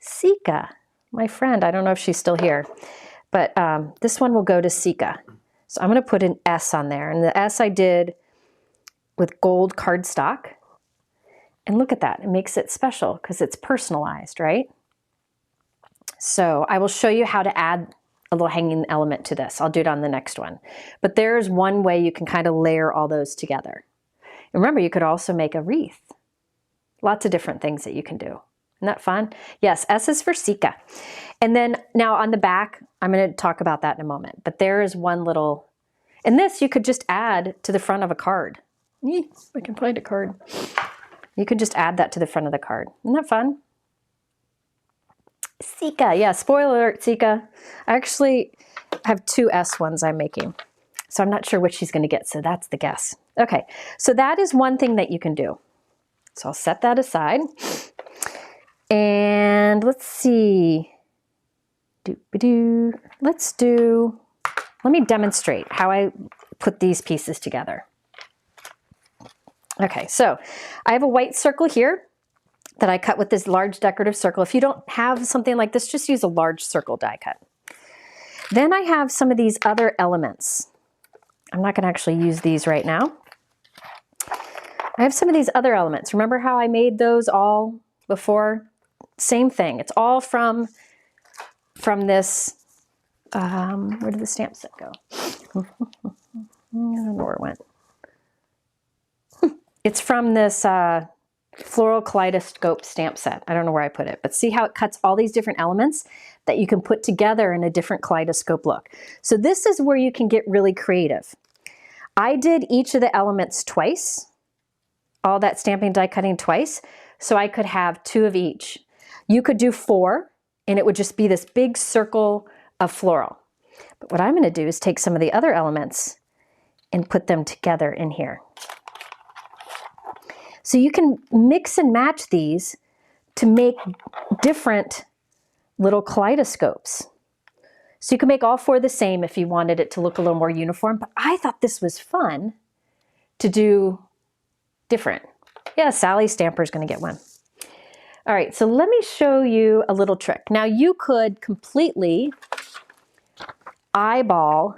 Sika, my friend. I don't know if she's still here, but this one will go to Sika. So I'm going to put an S on there. And the S I did with gold cardstock. And look at that. It makes it special because it's personalized, right? So I will show you how to add a little hanging element to this. I'll do it on the next one. But there's one way you can kind of layer all those together. And remember, you could also make a wreath. Lots of different things that you can do. Isn't that fun? Yes, S is for Sika. And then now on the back, I'm going to talk about that in a moment. But there is one little, and this you could just add to the front of a card. I can find a card. You could just add that to the front of the card. Isn't that fun? Sika, yeah, spoiler alert, Sika. I actually have two S ones I'm making. So I'm not sure which she's going to get, so that's the guess. Okay, so that is one thing that you can do. So I'll set that aside. And let's see. Let me demonstrate how I put these pieces together. Okay, so I have a white circle here that I cut with this large decorative circle. If you don't have something like this, just use a large circle die cut. Then I have some of these other elements. I'm not going to actually use these right now. I have some of these other elements. Remember how I made those all before? Same thing. It's all from this, where did the stamp set go? I don't know where it went. It's from this Floral Kaleidoscope stamp set. I don't know where I put it, but see how it cuts all these different elements that you can put together in a different kaleidoscope look. So this is where you can get really creative. I did each of the elements twice, all that stamping die cutting twice, so I could have 2 of each. You could do 4, and it would just be this big circle of floral. But what I'm going to do is take some of the other elements and put them together in here. So you can mix and match these to make different little kaleidoscopes. So you can make all 4 the same if you wanted it to look a little more uniform, but I thought this was fun to do different. Yeah, Sally Stamper's gonna get one. All right, so let me show you a little trick. Now you could completely eyeball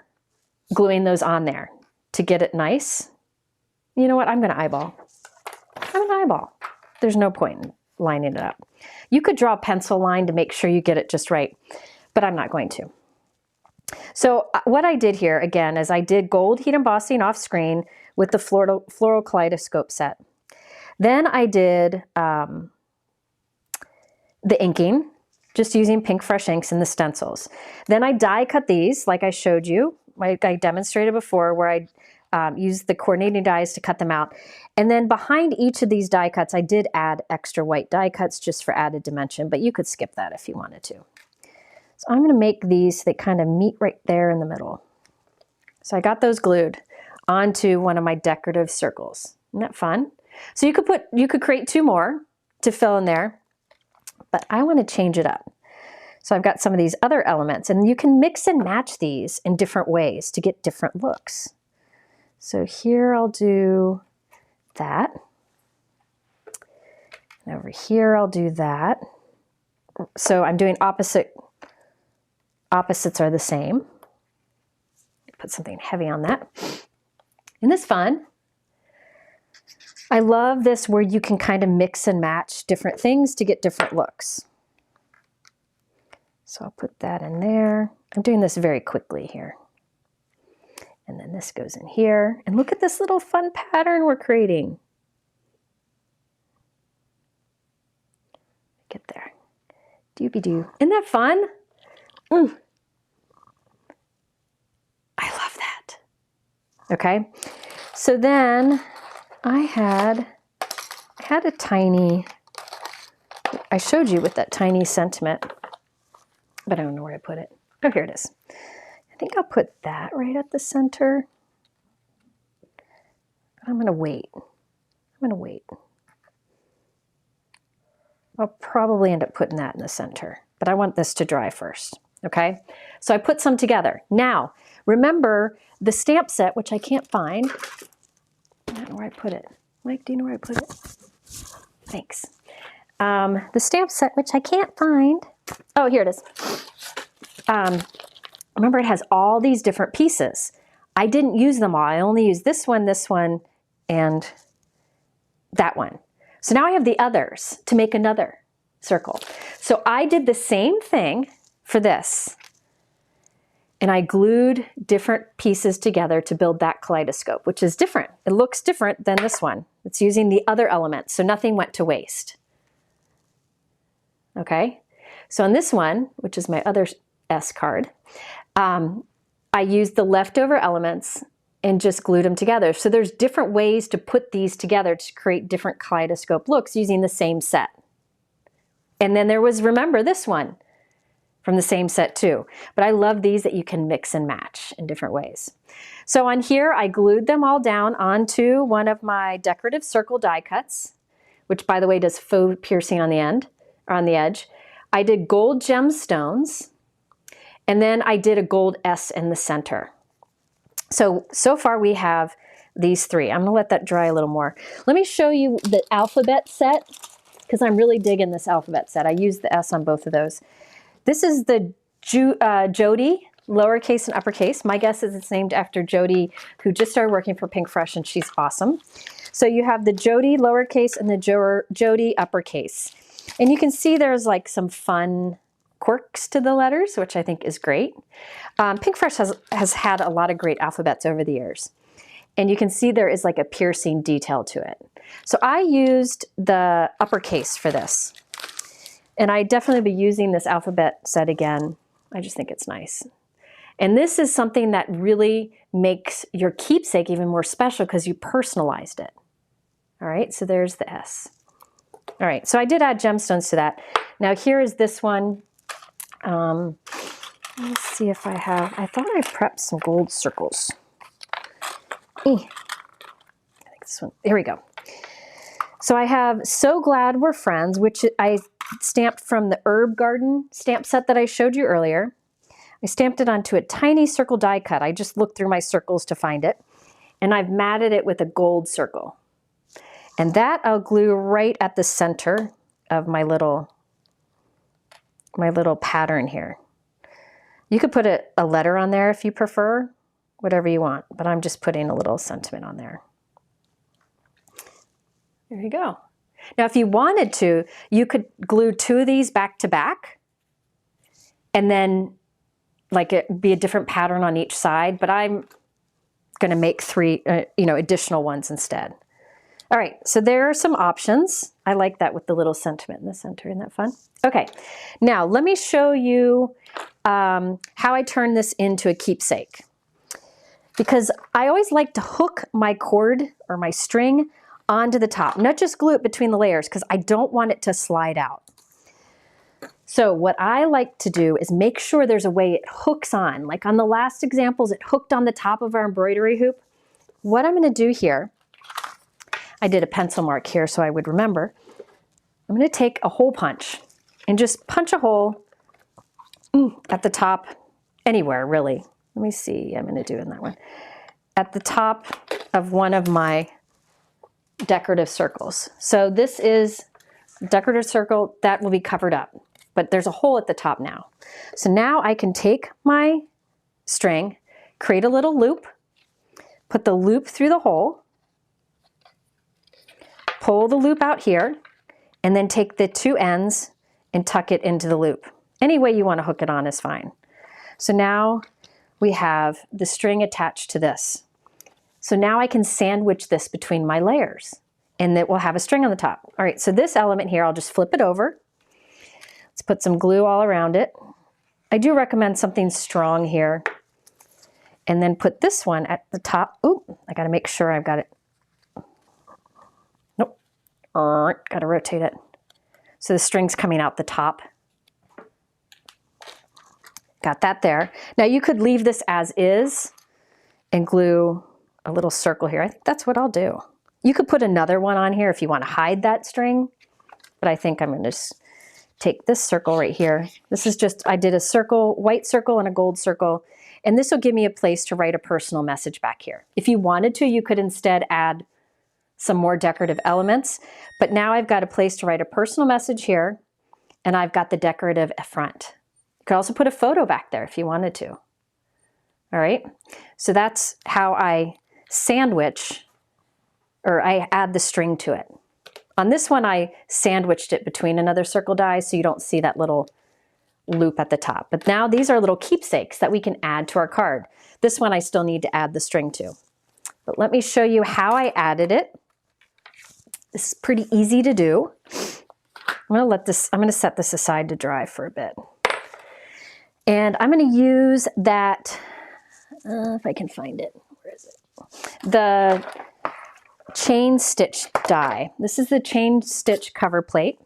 gluing those on there to get it nice. You know what, I'm gonna eyeball. I'm gonna eyeball. There's no point in lining it up. You could draw a pencil line to make sure you get it just right, but I'm not going to. So what I did here, again, is I did gold heat embossing off screen with the Floral Kaleidoscope set. Then I did the inking, just using Pinkfresh inks and the stencils. Then I die cut these, like I showed you, like I demonstrated before, where I used the coordinating dies to cut them out. And then behind each of these die cuts, I did add extra white die cuts just for added dimension, but you could skip that if you wanted to. So I'm gonna make these so they kind of meet right there in the middle. So I got those glued onto one of my decorative circles. Isn't that fun? So you could create 2 more to fill in there, but I want to change it up. So I've got some of these other elements, and you can mix and match these in different ways to get different looks. So here I'll do that. And over here I'll do that. So I'm doing opposites are the same. Put something heavy on that. Isn't this fun? I love this where you can kind of mix and match different things to get different looks. So I'll put that in there. I'm doing this very quickly here. And then this goes in here. And look at this little fun pattern we're creating. Get there. Doobie-doo. Isn't that fun? Mm. I love that. Okay. So then I had a tiny, I showed you with that tiny sentiment, but I don't know where I put it. Oh, here it is. I think I'll put that right at the center. But I'm gonna wait. I'll probably end up putting that in the center, but I want this to dry first, okay? So I put some together. Now, remember the stamp set, which I can't find. I don't know where I put it. Mike, do you know where I put it? Thanks. The stamp set, which I can't find. Oh, here it is. Remember, it has all these different pieces. I didn't use them all. I only used this one, and that one. So now I have the others to make another circle. So I did the same thing for this. And I glued different pieces together to build that kaleidoscope, which is different. It looks different than this one. It's using the other elements, so nothing went to waste. Okay? So on this one, which is my other S card, I used the leftover elements and just glued them together. So there's different ways to put these together to create different kaleidoscope looks using the same set. And then there was, remember, this one from the same set too. But I love these that you can mix and match in different ways. So on here, I glued them all down onto one of my decorative circle die cuts, which by the way does faux piercing on the end, or on the edge. I did gold gemstones, and then I did a gold S in the center. So far we have these 3. I'm gonna let that dry a little more. Let me show you the alphabet set, because I'm really digging this alphabet set. I used the S on both of those. This is the Jody, lowercase and uppercase. My guess is it's named after Jody, who just started working for Pinkfresh, and she's awesome. So you have the Jody lowercase and the Jody uppercase. And you can see there's like some fun quirks to the letters, which I think is great. Pinkfresh has had a lot of great alphabets over the years. And you can see there is like a piercing detail to it. So I used the uppercase for this. And I definitely be using this alphabet set again. I just think it's nice. And this is something that really makes your keepsake even more special because you personalized it. All right, so there's the S. All right, so I did add gemstones to that. Now here is this one. Let's see if I thought I prepped some gold circles. I think this one, here we go. So I have So Glad We're Friends, which I stamped from the Herb Garden stamp set that I showed you earlier. I stamped it onto a tiny circle die cut. I just looked through my circles to find it. And I've matted it with a gold circle. And that I'll glue right at the center of my little pattern here. You could put a letter on there if you prefer, whatever you want, but I'm just putting a little sentiment on there. There you go. Now, if you wanted to, you could glue 2 of these back to back and then like it be a different pattern on each side, but I'm going to make 3, additional ones instead. All right, so there are some options. I like that with the little sentiment in the center. Isn't that fun? Okay, now let me show you how I turn this into a keepsake. Because I always like to hook my cord or my string onto the top, not just glue it between the layers because I don't want it to slide out. So what I like to do is make sure there's a way it hooks on. Like on the last examples, it hooked on the top of our embroidery hoop. What I'm going to do here, I did a pencil mark here so I would remember. I'm going to take a hole punch and just punch a hole at the top, anywhere really. Let me see, I'm going to do in that one. At the top of one of my decorative circles. So this is decorative circle that will be covered up, but there's a hole at the top now. So now I can take my string, create a little loop, put the loop through the hole, pull the loop out here, and then take the 2 ends and tuck it into the loop. Any way you want to hook it on is fine. So now we have the string attached to this. So now I can sandwich this between my layers and it will have a string on the top. All right, so this element here, I'll just flip it over. Let's put some glue all around it. I do recommend something strong here. And then put this one at the top. Oop, I gotta make sure I've got it. Nope, gotta rotate it. So the string's coming out the top. Got that there. Now you could leave this as is and glue a little circle here. I think that's what I'll do. You could put another one on here if you want to hide that string, but I think I'm going to just take this circle right here. This is just, I did a circle, white circle and a gold circle, and this will give me a place to write a personal message back here. If you wanted to, you could instead add some more decorative elements, but now I've got a place to write a personal message here, and I've got the decorative front. You could also put a photo back there if you wanted to. All right, so that's how I sandwich, or I add the string to it. On this one, I sandwiched it between another circle die so you don't see that little loop at the top. But now these are little keepsakes that we can add to our card. This one I still need to add the string to. But let me show you how I added it. This is pretty easy to do. I'm gonna set this aside to dry for a bit. And I'm gonna use that, if I can find it, where is it? The chain stitch die. This is the chain stitch cover plate.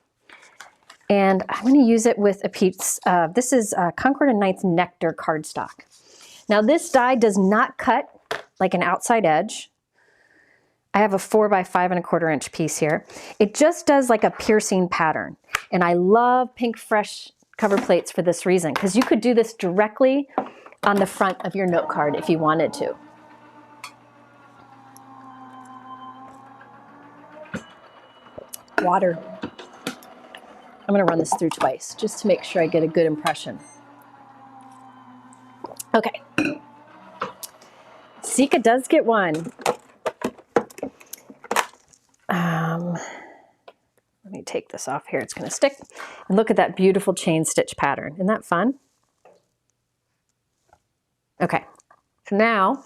And I'm going to use it with a piece, this is Concord and Ninth Nectar cardstock. Now this die does not cut like an outside edge. I have a 4 by 5¼ inch piece here. It just does like a piercing pattern. And I love Pinkfresh cover plates for this reason, because you could do this directly on the front of your note card if you wanted to. Water. I'm going to run this through twice just to make sure I get a good impression. Okay. Sika does get one. Let me take this off here. It's going to stick. And look at that beautiful chain stitch pattern. Isn't that fun? Okay. So now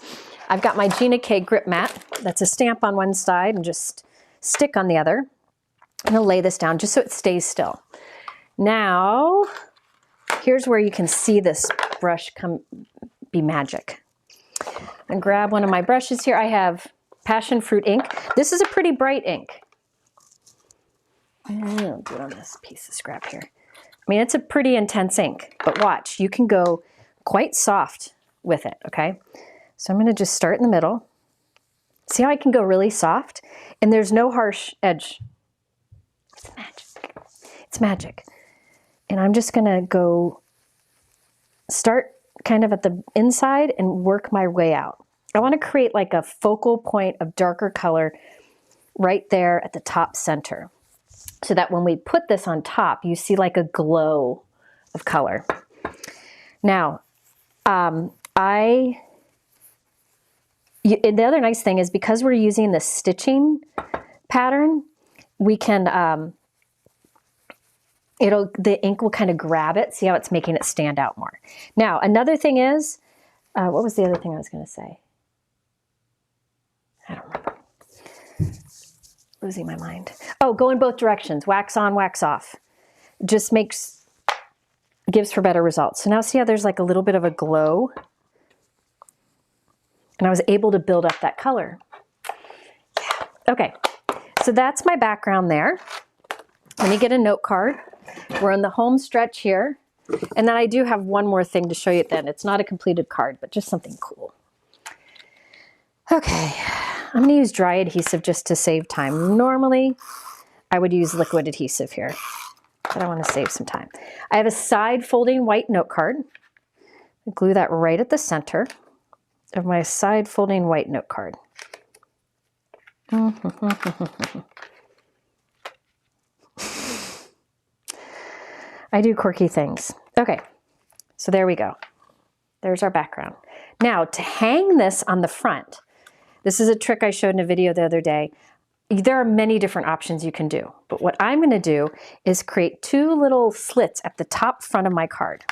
I've got my Gina K grip mat. That's a stamp on one side and just stick on the other. I'm going to lay this down just so it stays still. Now, here's where you can see this brush be magic. And grab one of my brushes here. I have Passion Fruit ink. This is a pretty bright ink. I'll do it on this piece of scrap here. I mean, it's a pretty intense ink, but watch, you can go quite soft with it, okay? So I'm going to just start in the middle. See how I can go really soft? And there's no harsh edge It's magic. It's magic. And I'm just gonna go start kind of at the inside and work my way out. I want to create like a focal point of darker color right there at the top center, so that when we put this on top, you see like a glow of color. Now, the other nice thing is because we're using the stitching pattern, we can, the ink will kind of grab it. See how it's making it stand out more. Now, another thing is, what was the other thing I was going to say? I don't remember. Losing my mind. Oh, go in both directions. Wax on, wax off. Just gives for better results. So now see how there's like a little bit of a glow? And I was able to build up that color. Yeah. Okay, so that's my background there. Let me get a note card. We're on the home stretch here. And then I do have one more thing to show you then. It's not a completed card, but just something cool. Okay, I'm gonna use dry adhesive just to save time. Normally, I would use liquid adhesive here, but I wanna save some time. I have a side folding white note card. I glue that right at the center of my side folding white note card. I do quirky things. Okay, so there we go. There's our background. Now to hang this on the front, this is a trick I showed in a video the other day. There are many different options you can do, but what I'm gonna do is create two little slits at the top front of my card.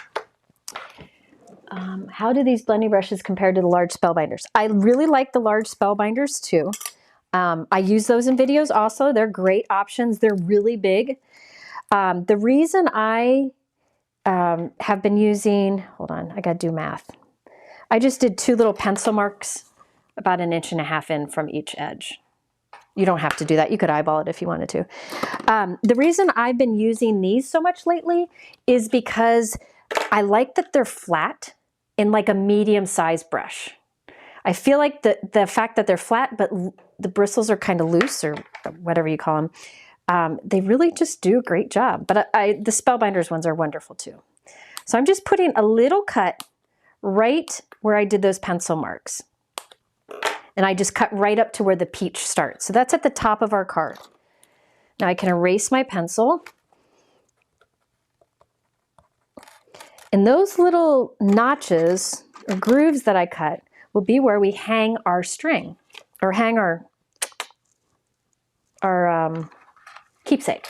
How do these blending brushes compare to the large spellbinders? I really like the large spellbinders too. I use those in videos also. They're great options. They're really big. The reason I have been using, hold on, I gotta do math. I just did two little pencil marks about 1.5 inches in from each edge. You don't have to do that. You could eyeball it if you wanted to. The reason I've been using these so much lately is because I like that they're flat in like a medium-sized brush. I feel like the fact that they're flat, but the bristles are kind of loose or whatever you call them, they really just do a great job. But the Spellbinders ones are wonderful too. So I'm just putting a little cut right where I did those pencil marks. And I just cut right up to where the peach starts. So that's at the top of our card. Now I can erase my pencil. And those little notches or grooves that I cut will be where we hang our string or hang our keepsake.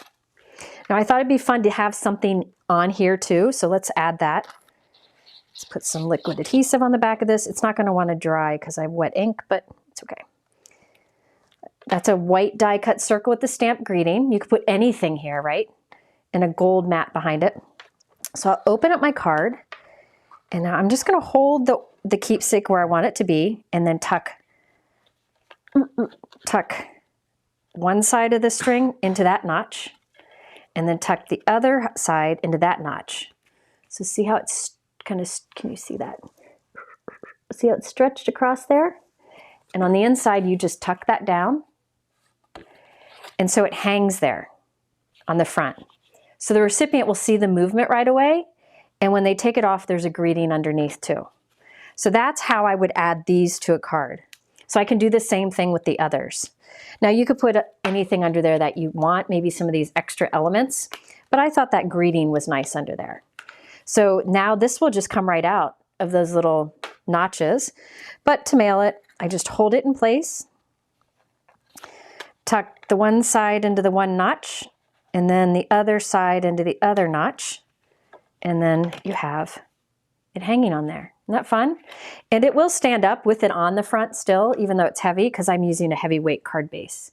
Now I thought it'd be fun to have something on here too, so let's add that. Let's put some liquid adhesive on the back of this. It's not going to want to dry because I have wet ink, but it's okay. That's a white die cut circle with the stamped greeting. You could put anything here, right? And a gold mat behind it. So I'll open up my card, and now I'm just going to hold the keepsake where I want it to be, and then tuck one side of the string into that notch, and then tuck the other side into that notch. So see how it's kind of, can you see that? See how it's stretched across there? And on the inside, you just tuck that down. And so it hangs there on the front. So the recipient will see the movement right away. And when they take it off, there's a greeting underneath too. So that's how I would add these to a card. So I can do the same thing with the others. Now you could put anything under there that you want, maybe some of these extra elements, but I thought that greeting was nice under there. So now this will just come right out of those little notches. But to mail it, I just hold it in place, tuck the one side into the one notch, and then the other side into the other notch, and then you have it hanging on there. Isn't that fun? And it will stand up with it on the front still, even though it's heavy, because I'm using a heavyweight card base.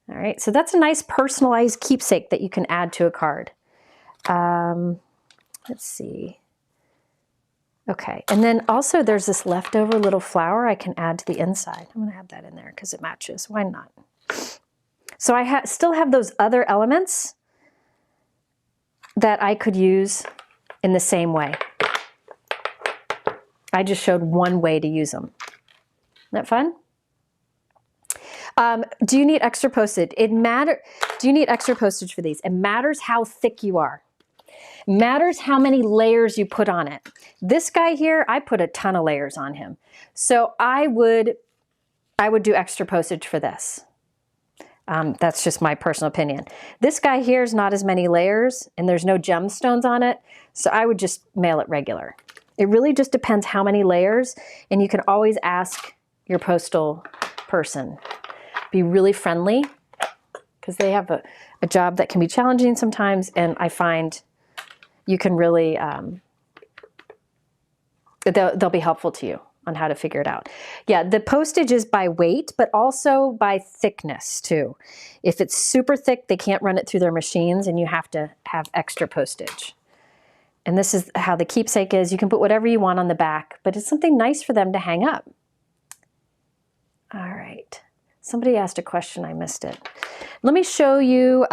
All right, so that's a nice personalized keepsake that you can add to a card. Let's see. Okay, and then also there's this leftover little flower I can add to the inside. I'm gonna add that in there because it matches, why not? So I still have those other elements that I could use in the same way. I just showed one way to use them. Isn't that fun? Do you need extra postage? Do you need extra postage for these? It matters how thick you are. It matters how many layers you put on it. This guy here, I put a ton of layers on him. So I would do extra postage for this. That's just my personal opinion. This guy here is not as many layers and there's no gemstones on it. So I would just mail it regular. It really just depends how many layers, and you can always ask your postal person. Be really friendly because they have a job that can be challenging sometimes, and I find you can really, they'll be helpful to you on how to figure it out. Yeah, the postage is by weight, but also by thickness too. If it's super thick, they can't run it through their machines and you have to have extra postage. And this is how the Keepsake is. You can put whatever you want on the back, but it's something nice for them to hang up. All right. Somebody asked a question, I missed it. Let me show you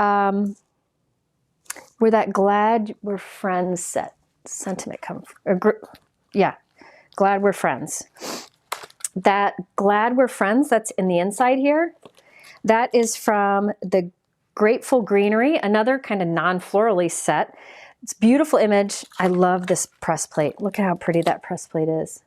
where that Glad We're Friends sentiment comes from. Yeah, Glad We're Friends. That Glad We're Friends that's in the inside here, that is from the Grateful Greenery, another kind of non-florally set. It's a beautiful image. I love this press plate. Look at how pretty that press plate is.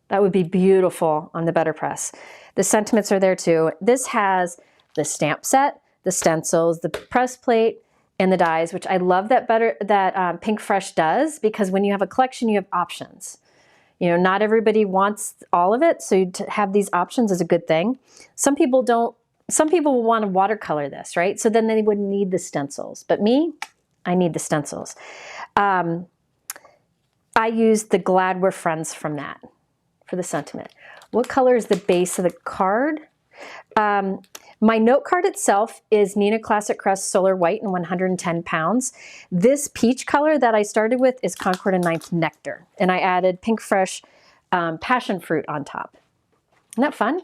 That would be beautiful on the better press. The sentiments are there too. This has the stamp set, the stencils, the press plate, and the dies, which I love that Pinkfresh does, because when you have a collection, you have options. You know, not everybody wants all of it, so to have these options is a good thing. Some people don't. Some people will want to watercolor this, right? So then they wouldn't need the stencils. But me, I need the stencils. I use the Glad We're Friends from that for the sentiment. What color is the base of the card? My note card itself is Neenah Classic Crest Solar White in 110 pounds. This peach color that I started with is Concord and Ninth Nectar. And I added Pinkfresh Passion Fruit on top. Isn't that fun?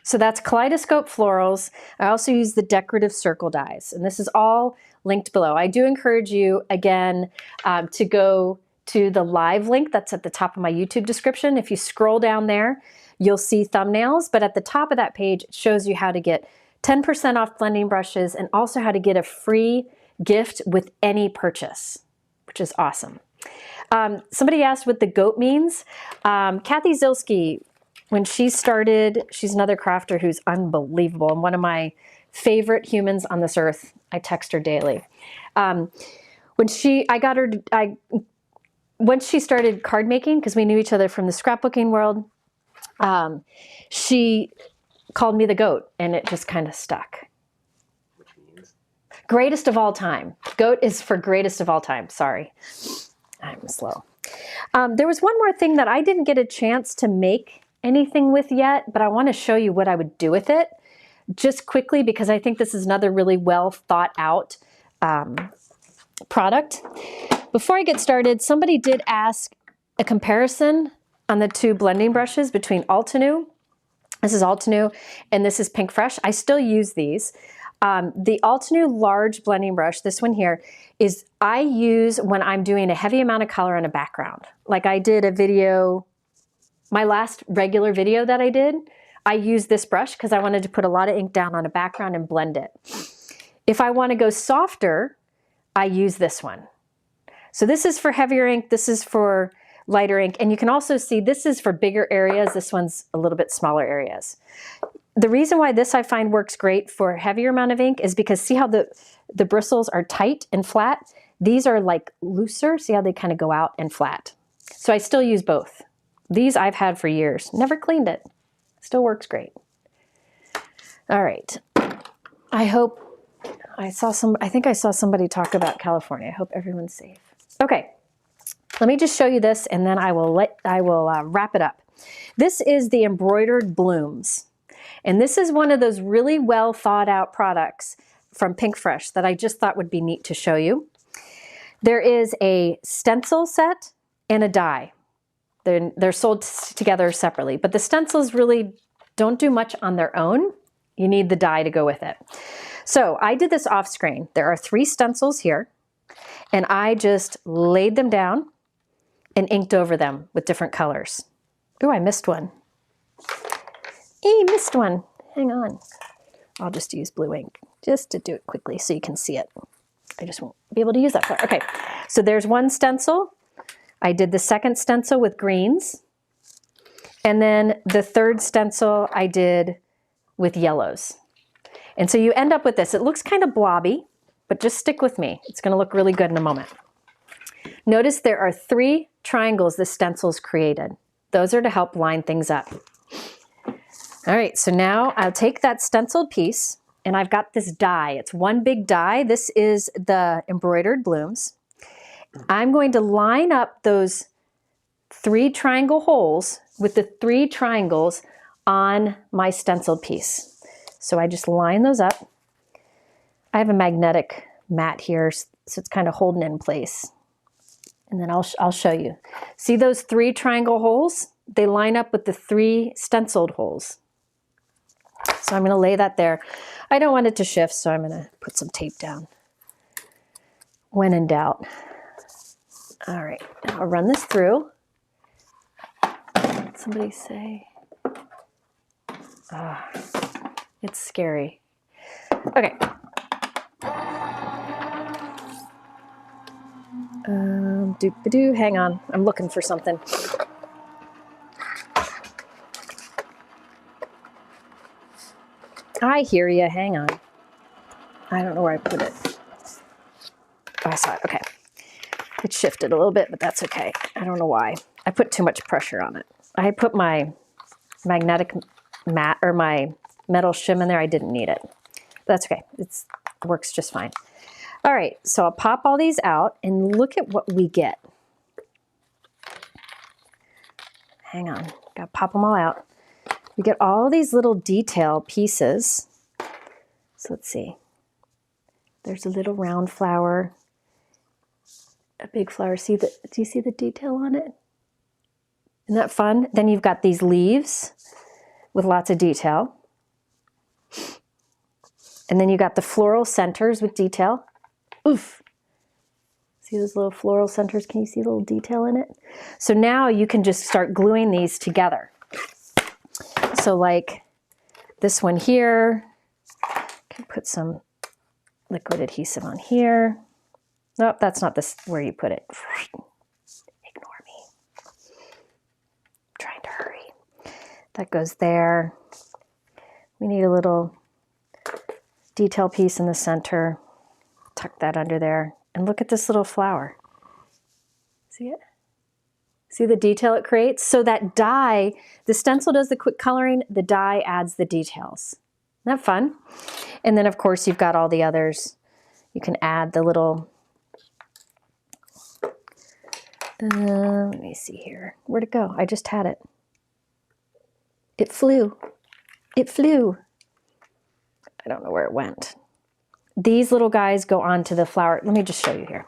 So that's Kaleidoscope Florals. I also use the Decorative Circle dies. And this is all linked below. I do encourage you, again, to go to the live link that's at the top of my YouTube description. If you scroll down there, you'll see thumbnails, but at the top of that page, it shows you how to get 10% off blending brushes and also how to get a free gift with any purchase, which is awesome. Somebody asked what the goat means. Kathy Zilski, when she started, she's another crafter who's unbelievable and one of my favorite humans on this earth. I text her daily. When she started card making, because we knew each other from the scrapbooking world, she called me the goat, and it just kind of stuck. Which means? Greatest of all time. Goat is for greatest of all time. Sorry, I'm slow. There was one more thing that I didn't get a chance to make anything with yet, but I want to show you what I would do with it just quickly, because I think this is another really well thought out product. Before I get started, somebody did ask a comparison on the two blending brushes between Altenew. This is Altenew and this is Pinkfresh. I still use these. The Altenew large blending brush, this one here, is I use when I'm doing a heavy amount of color in a background. Like I did a video, my last regular video that I did, I used this brush because I wanted to put a lot of ink down on a background and blend it. If I want to go softer, I use this one. So this is for heavier ink, this is for lighter ink, and you can also see this is for bigger areas, this one's a little bit smaller areas. The reason why this I find works great for heavier amount of ink is because see how the bristles are tight and flat? These are like looser, see how they kind of go out and flat. So I still use both. These I've had for years, never cleaned it, still works great. All right, I think I saw somebody talk about California. I hope everyone's safe. Okay, let me just show you this and then I will wrap it up. This is the embroidered blooms. And this is one of those really well thought out products from Pinkfresh that I just thought would be neat to show you. There is a stencil set and a die. They're sold together separately, but the stencils really don't do much on their own. You need the die to go with it. So I did this off screen. There are 3 stencils here, and I just laid them down and inked over them with different colors. Ooh, I missed one. Missed one. Hang on. I'll just use blue ink just to do it quickly so you can see it. I just won't be able to use that flower. Okay, so there's one stencil. I did the second stencil with greens. And then the third stencil I did with yellows. And so you end up with this. It looks kind of blobby, but just stick with me. It's going to look really good in a moment. Notice there are 3 triangles the stencils created. Those are to help line things up. All right, so now I'll take that stenciled piece, and I've got this die. It's one big die. This is the embroidered blooms. I'm going to line up those 3 triangle holes with the 3 triangles on my stenciled piece. So I just line those up. I have a magnetic mat here, so it's kind of holding in place. And then I'll show you. See those 3 triangle holes? They line up with the 3 stenciled holes. So I'm going to lay that there. I don't want it to shift, so I'm going to put some tape down. When in doubt. All right, I'll run this through. Somebody say, it's scary. Okay. Doop-a-doo, hang on, I'm looking for something. I hear you, hang on. I don't know where I put it. Oh, I saw it, okay. It shifted a little bit, but that's okay. I don't know why. I put too much pressure on it. I put my magnetic mat or my metal shim in there. I didn't need it. That's okay. It works just fine. All right, so I'll pop all these out and look at what we get. Hang on, gotta pop them all out. We get all these little detail pieces. So let's see. There's a little round flower, a big flower. Do you see the detail on it? Isn't that fun? Then you've got these leaves with lots of detail. And then you got the floral centers with detail. Oof. See those little floral centers? Can you see the little detail in it? So now you can just start gluing these together. So like this one here, can put some liquid adhesive on here. Nope, that's not this where you put it. Ignore me. I'm trying to hurry. That goes there. We need a little detail piece in the center. Tuck that under there. And look at this little flower. See it? See the detail it creates? So that die, the stencil does the quick coloring, the die adds the details. Isn't that fun? And then of course you've got all the others. You can add the little, let me see here. Where'd it go? I just had it. It flew. It flew. I don't know where it went. These little guys go onto the flower. Let me just show you here.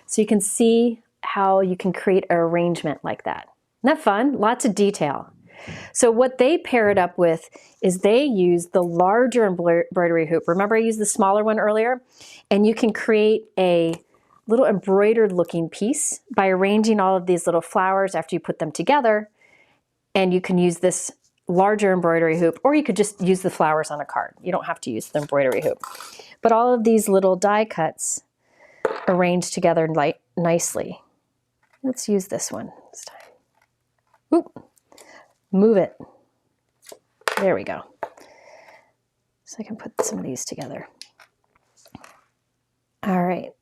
So you can see how you can create an arrangement like that. Isn't that fun? Lots of detail. So what they pair it up with is they use the larger embroidery hoop. Remember I used the smaller one earlier? And you can create a little embroidered looking piece by arranging all of these little flowers after you put them together. And you can use this larger embroidery hoop, or you could just use the flowers on a card. You don't have to use the embroidery hoop. But all of these little die cuts arranged together nicely. Let's use this one this time. Oop. Move it. There we go. So I can put some of these together. All right.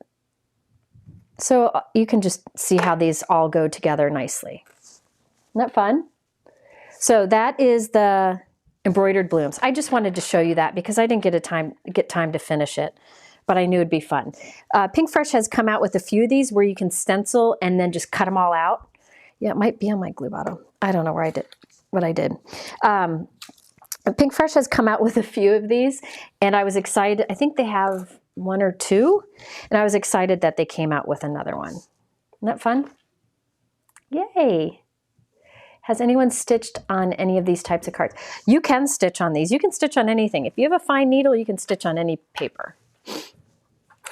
So you can just see how these all go together nicely. Isn't that fun? So that is the embroidered blooms. I just wanted to show you that because I didn't get time to finish it, but I knew it'd be fun. Pinkfresh has come out with a few of these where you can stencil and then just cut them all out. Yeah, it might be on my glue bottle. I don't know where I did what I did. Pinkfresh has come out with a few of these, and I was excited. I think they have 1 or 2, and I was excited that they came out with another one. Isn't that fun? Yay! Has anyone stitched on any of these types of cards? You can stitch on these. You can stitch on anything. If you have a fine needle, you can stitch on any paper.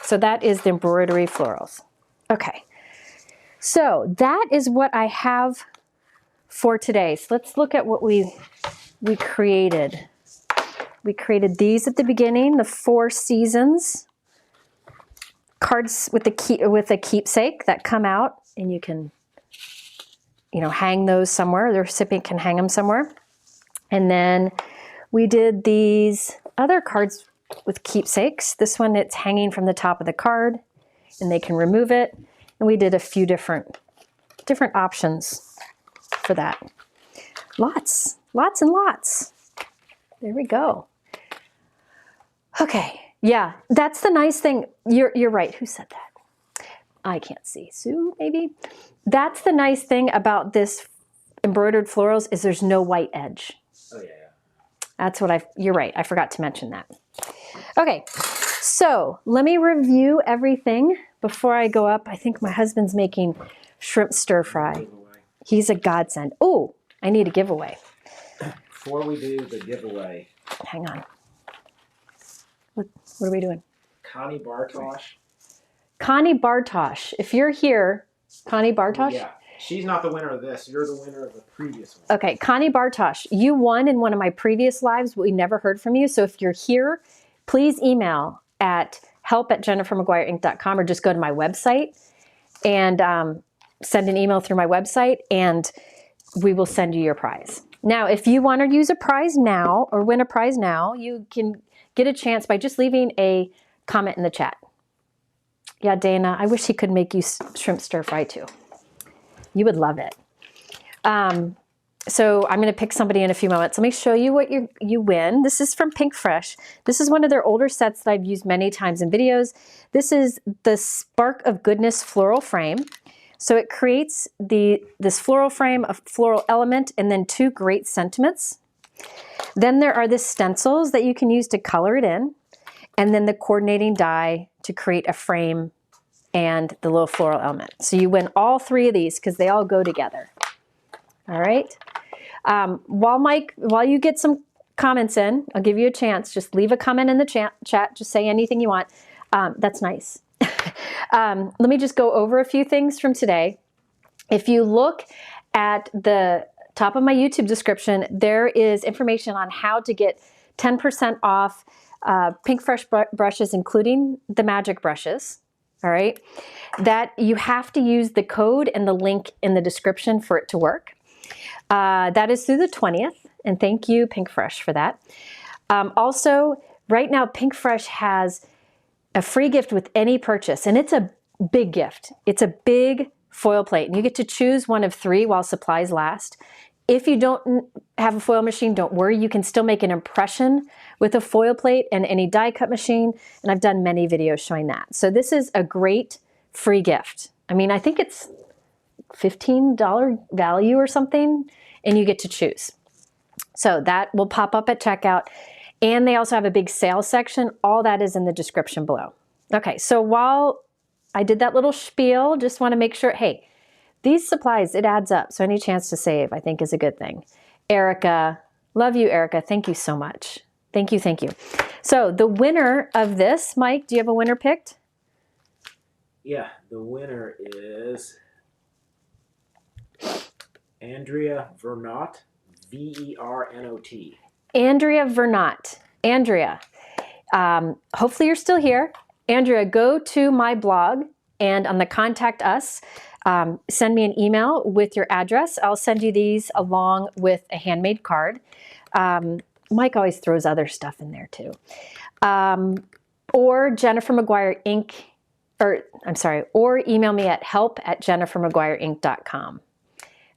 So that is the embroidery florals. Okay, so that is what I have for today. So let's look at what we created. We created these at the beginning, the 4 seasons cards with a keepsake that come out, and you can, hang those somewhere. The recipient can hang them somewhere. And then we did these other cards with keepsakes. This one, it's hanging from the top of the card, and they can remove it. And we did a few different options for that. Lots and lots. There we go. Okay, yeah, that's the nice thing. You're right. Who said that? I can't see. Sue, maybe? That's the nice thing about this embroidered florals is there's no white edge. Oh, yeah. That's what you're right. I forgot to mention that. Okay, so let me review everything before I go up. I think my husband's making shrimp stir fry. He's a godsend. Oh, I need a giveaway. Before we do the giveaway. Hang on. What are we doing? Connie Bartosh. Connie Bartosh. If you're here, Connie Bartosh? Yeah. She's not the winner of this. You're the winner of the previous one. Okay, Connie Bartosh, you won in one of my previous lives, but we never heard from you. So if you're here, please email at help@jennifermaguireinc.com or just go to my website and send an email through my website, and we will send you your prize. Now, if you want to use a prize now or win a prize now, you can get a chance by just leaving a comment in the chat. Yeah, Dana, I wish he could make you shrimp stir fry too. You would love it. So I'm going to pick somebody in a few moments. Let me show you what you win. This is from Pinkfresh. This is one of their older sets that I've used many times in videos. This is the Spark of Goodness floral frame. So it creates this floral frame, a floral element, and then 2 great sentiments. Then there are the stencils that you can use to color it in, and then the coordinating die to create a frame and the little floral element. So you win all 3 of these because they all go together. All right. While you get some comments in, I'll give you a chance. Just leave a comment in the chat. Just say anything you want. That's nice. Let me just go over a few things from today. If you look at the top of my YouTube description, there is information on how to get 10% off Pinkfresh brushes, including the magic brushes. All right, that you have to use the code and the link in the description for it to work. That is through the 20th, and thank you, Pinkfresh, for that. Also, right now, Pinkfresh has a free gift with any purchase, and it's a big gift. It's a big foil plate, and you get to choose one of 3 while supplies last. If you don't have a foil machine, don't worry. You can still make an impression with a foil plate and any die cut machine, and I've done many videos showing that. So this is a great free gift. I mean, I think it's $15 value or something, and you get to choose. So that will pop up at checkout, and they also have a big sales section. All that is in the description below. Okay, so while I did that little spiel, just want to make sure, hey, these supplies, it adds up. So any chance to save, I think, is a good thing. Erica, love you, Erica. Thank you so much. Thank you, thank you. So the winner of this, Mike, do you have a winner picked? Yeah, the winner is Andrea Vernot, V-E-R-N-O-T. Andrea Vernot. Andrea, hopefully you're still here. Andrea, go to my blog, and on the Contact Us, send me an email with your address. I'll send you these along with a handmade card. Mike always throws other stuff in there too. Or Jennifer Maguire Inc. Or email me at help@jennifermaguireinc.com.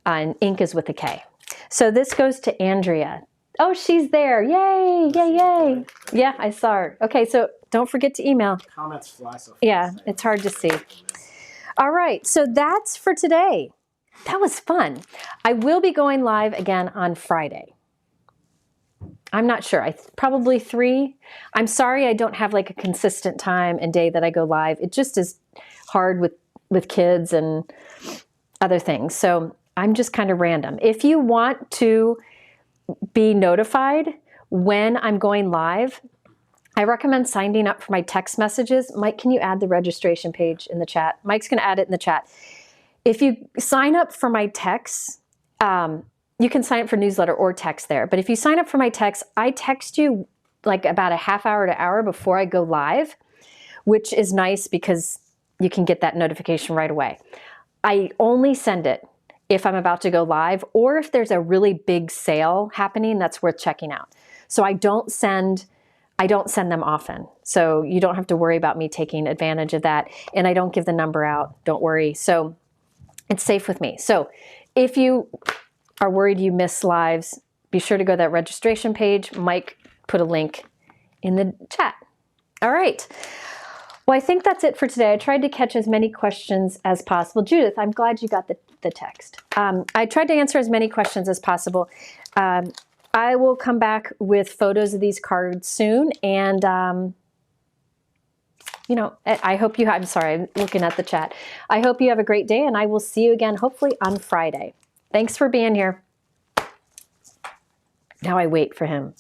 And Inc is with a K. So this goes to Andrea. Oh, she's there. Yay, yay, yay. Yeah, I saw her. Okay, so don't forget to email. Comments fly so fast. Yeah, it's hard to see. All right, so that's for today. That was fun. I will be going live again on Friday. I'm not sure. Probably 3. I'm sorry I don't have like a consistent time and day that I go live. It just is hard with kids and other things. So I'm just kind of random. If you want to be notified when I'm going live, I recommend signing up for my text messages. Mike, can you add the registration page in the chat? Mike's going to add it in the chat. If you sign up for my texts, you can sign up for newsletter or text there. But if you sign up for my text, I text you like about a half hour to hour before I go live, which is nice because you can get that notification right away. I only send it if I'm about to go live or if there's a really big sale happening that's worth checking out. So I don't send them often. So you don't have to worry about me taking advantage of that. And I don't give the number out, don't worry. So it's safe with me. So if you are worried you miss lives, be sure to go to that registration page. Mike put a link in the chat. All right. Well, I think that's it for today. I tried to catch as many questions as possible. Judith, I'm glad you got the text. I tried to answer as many questions as possible. I will come back with photos of these cards soon. And, you know, I hope you have, I'm sorry, I'm looking at the chat. I hope you have a great day, and I will see you again, hopefully on Friday. Thanks for being here. Now I wait for him.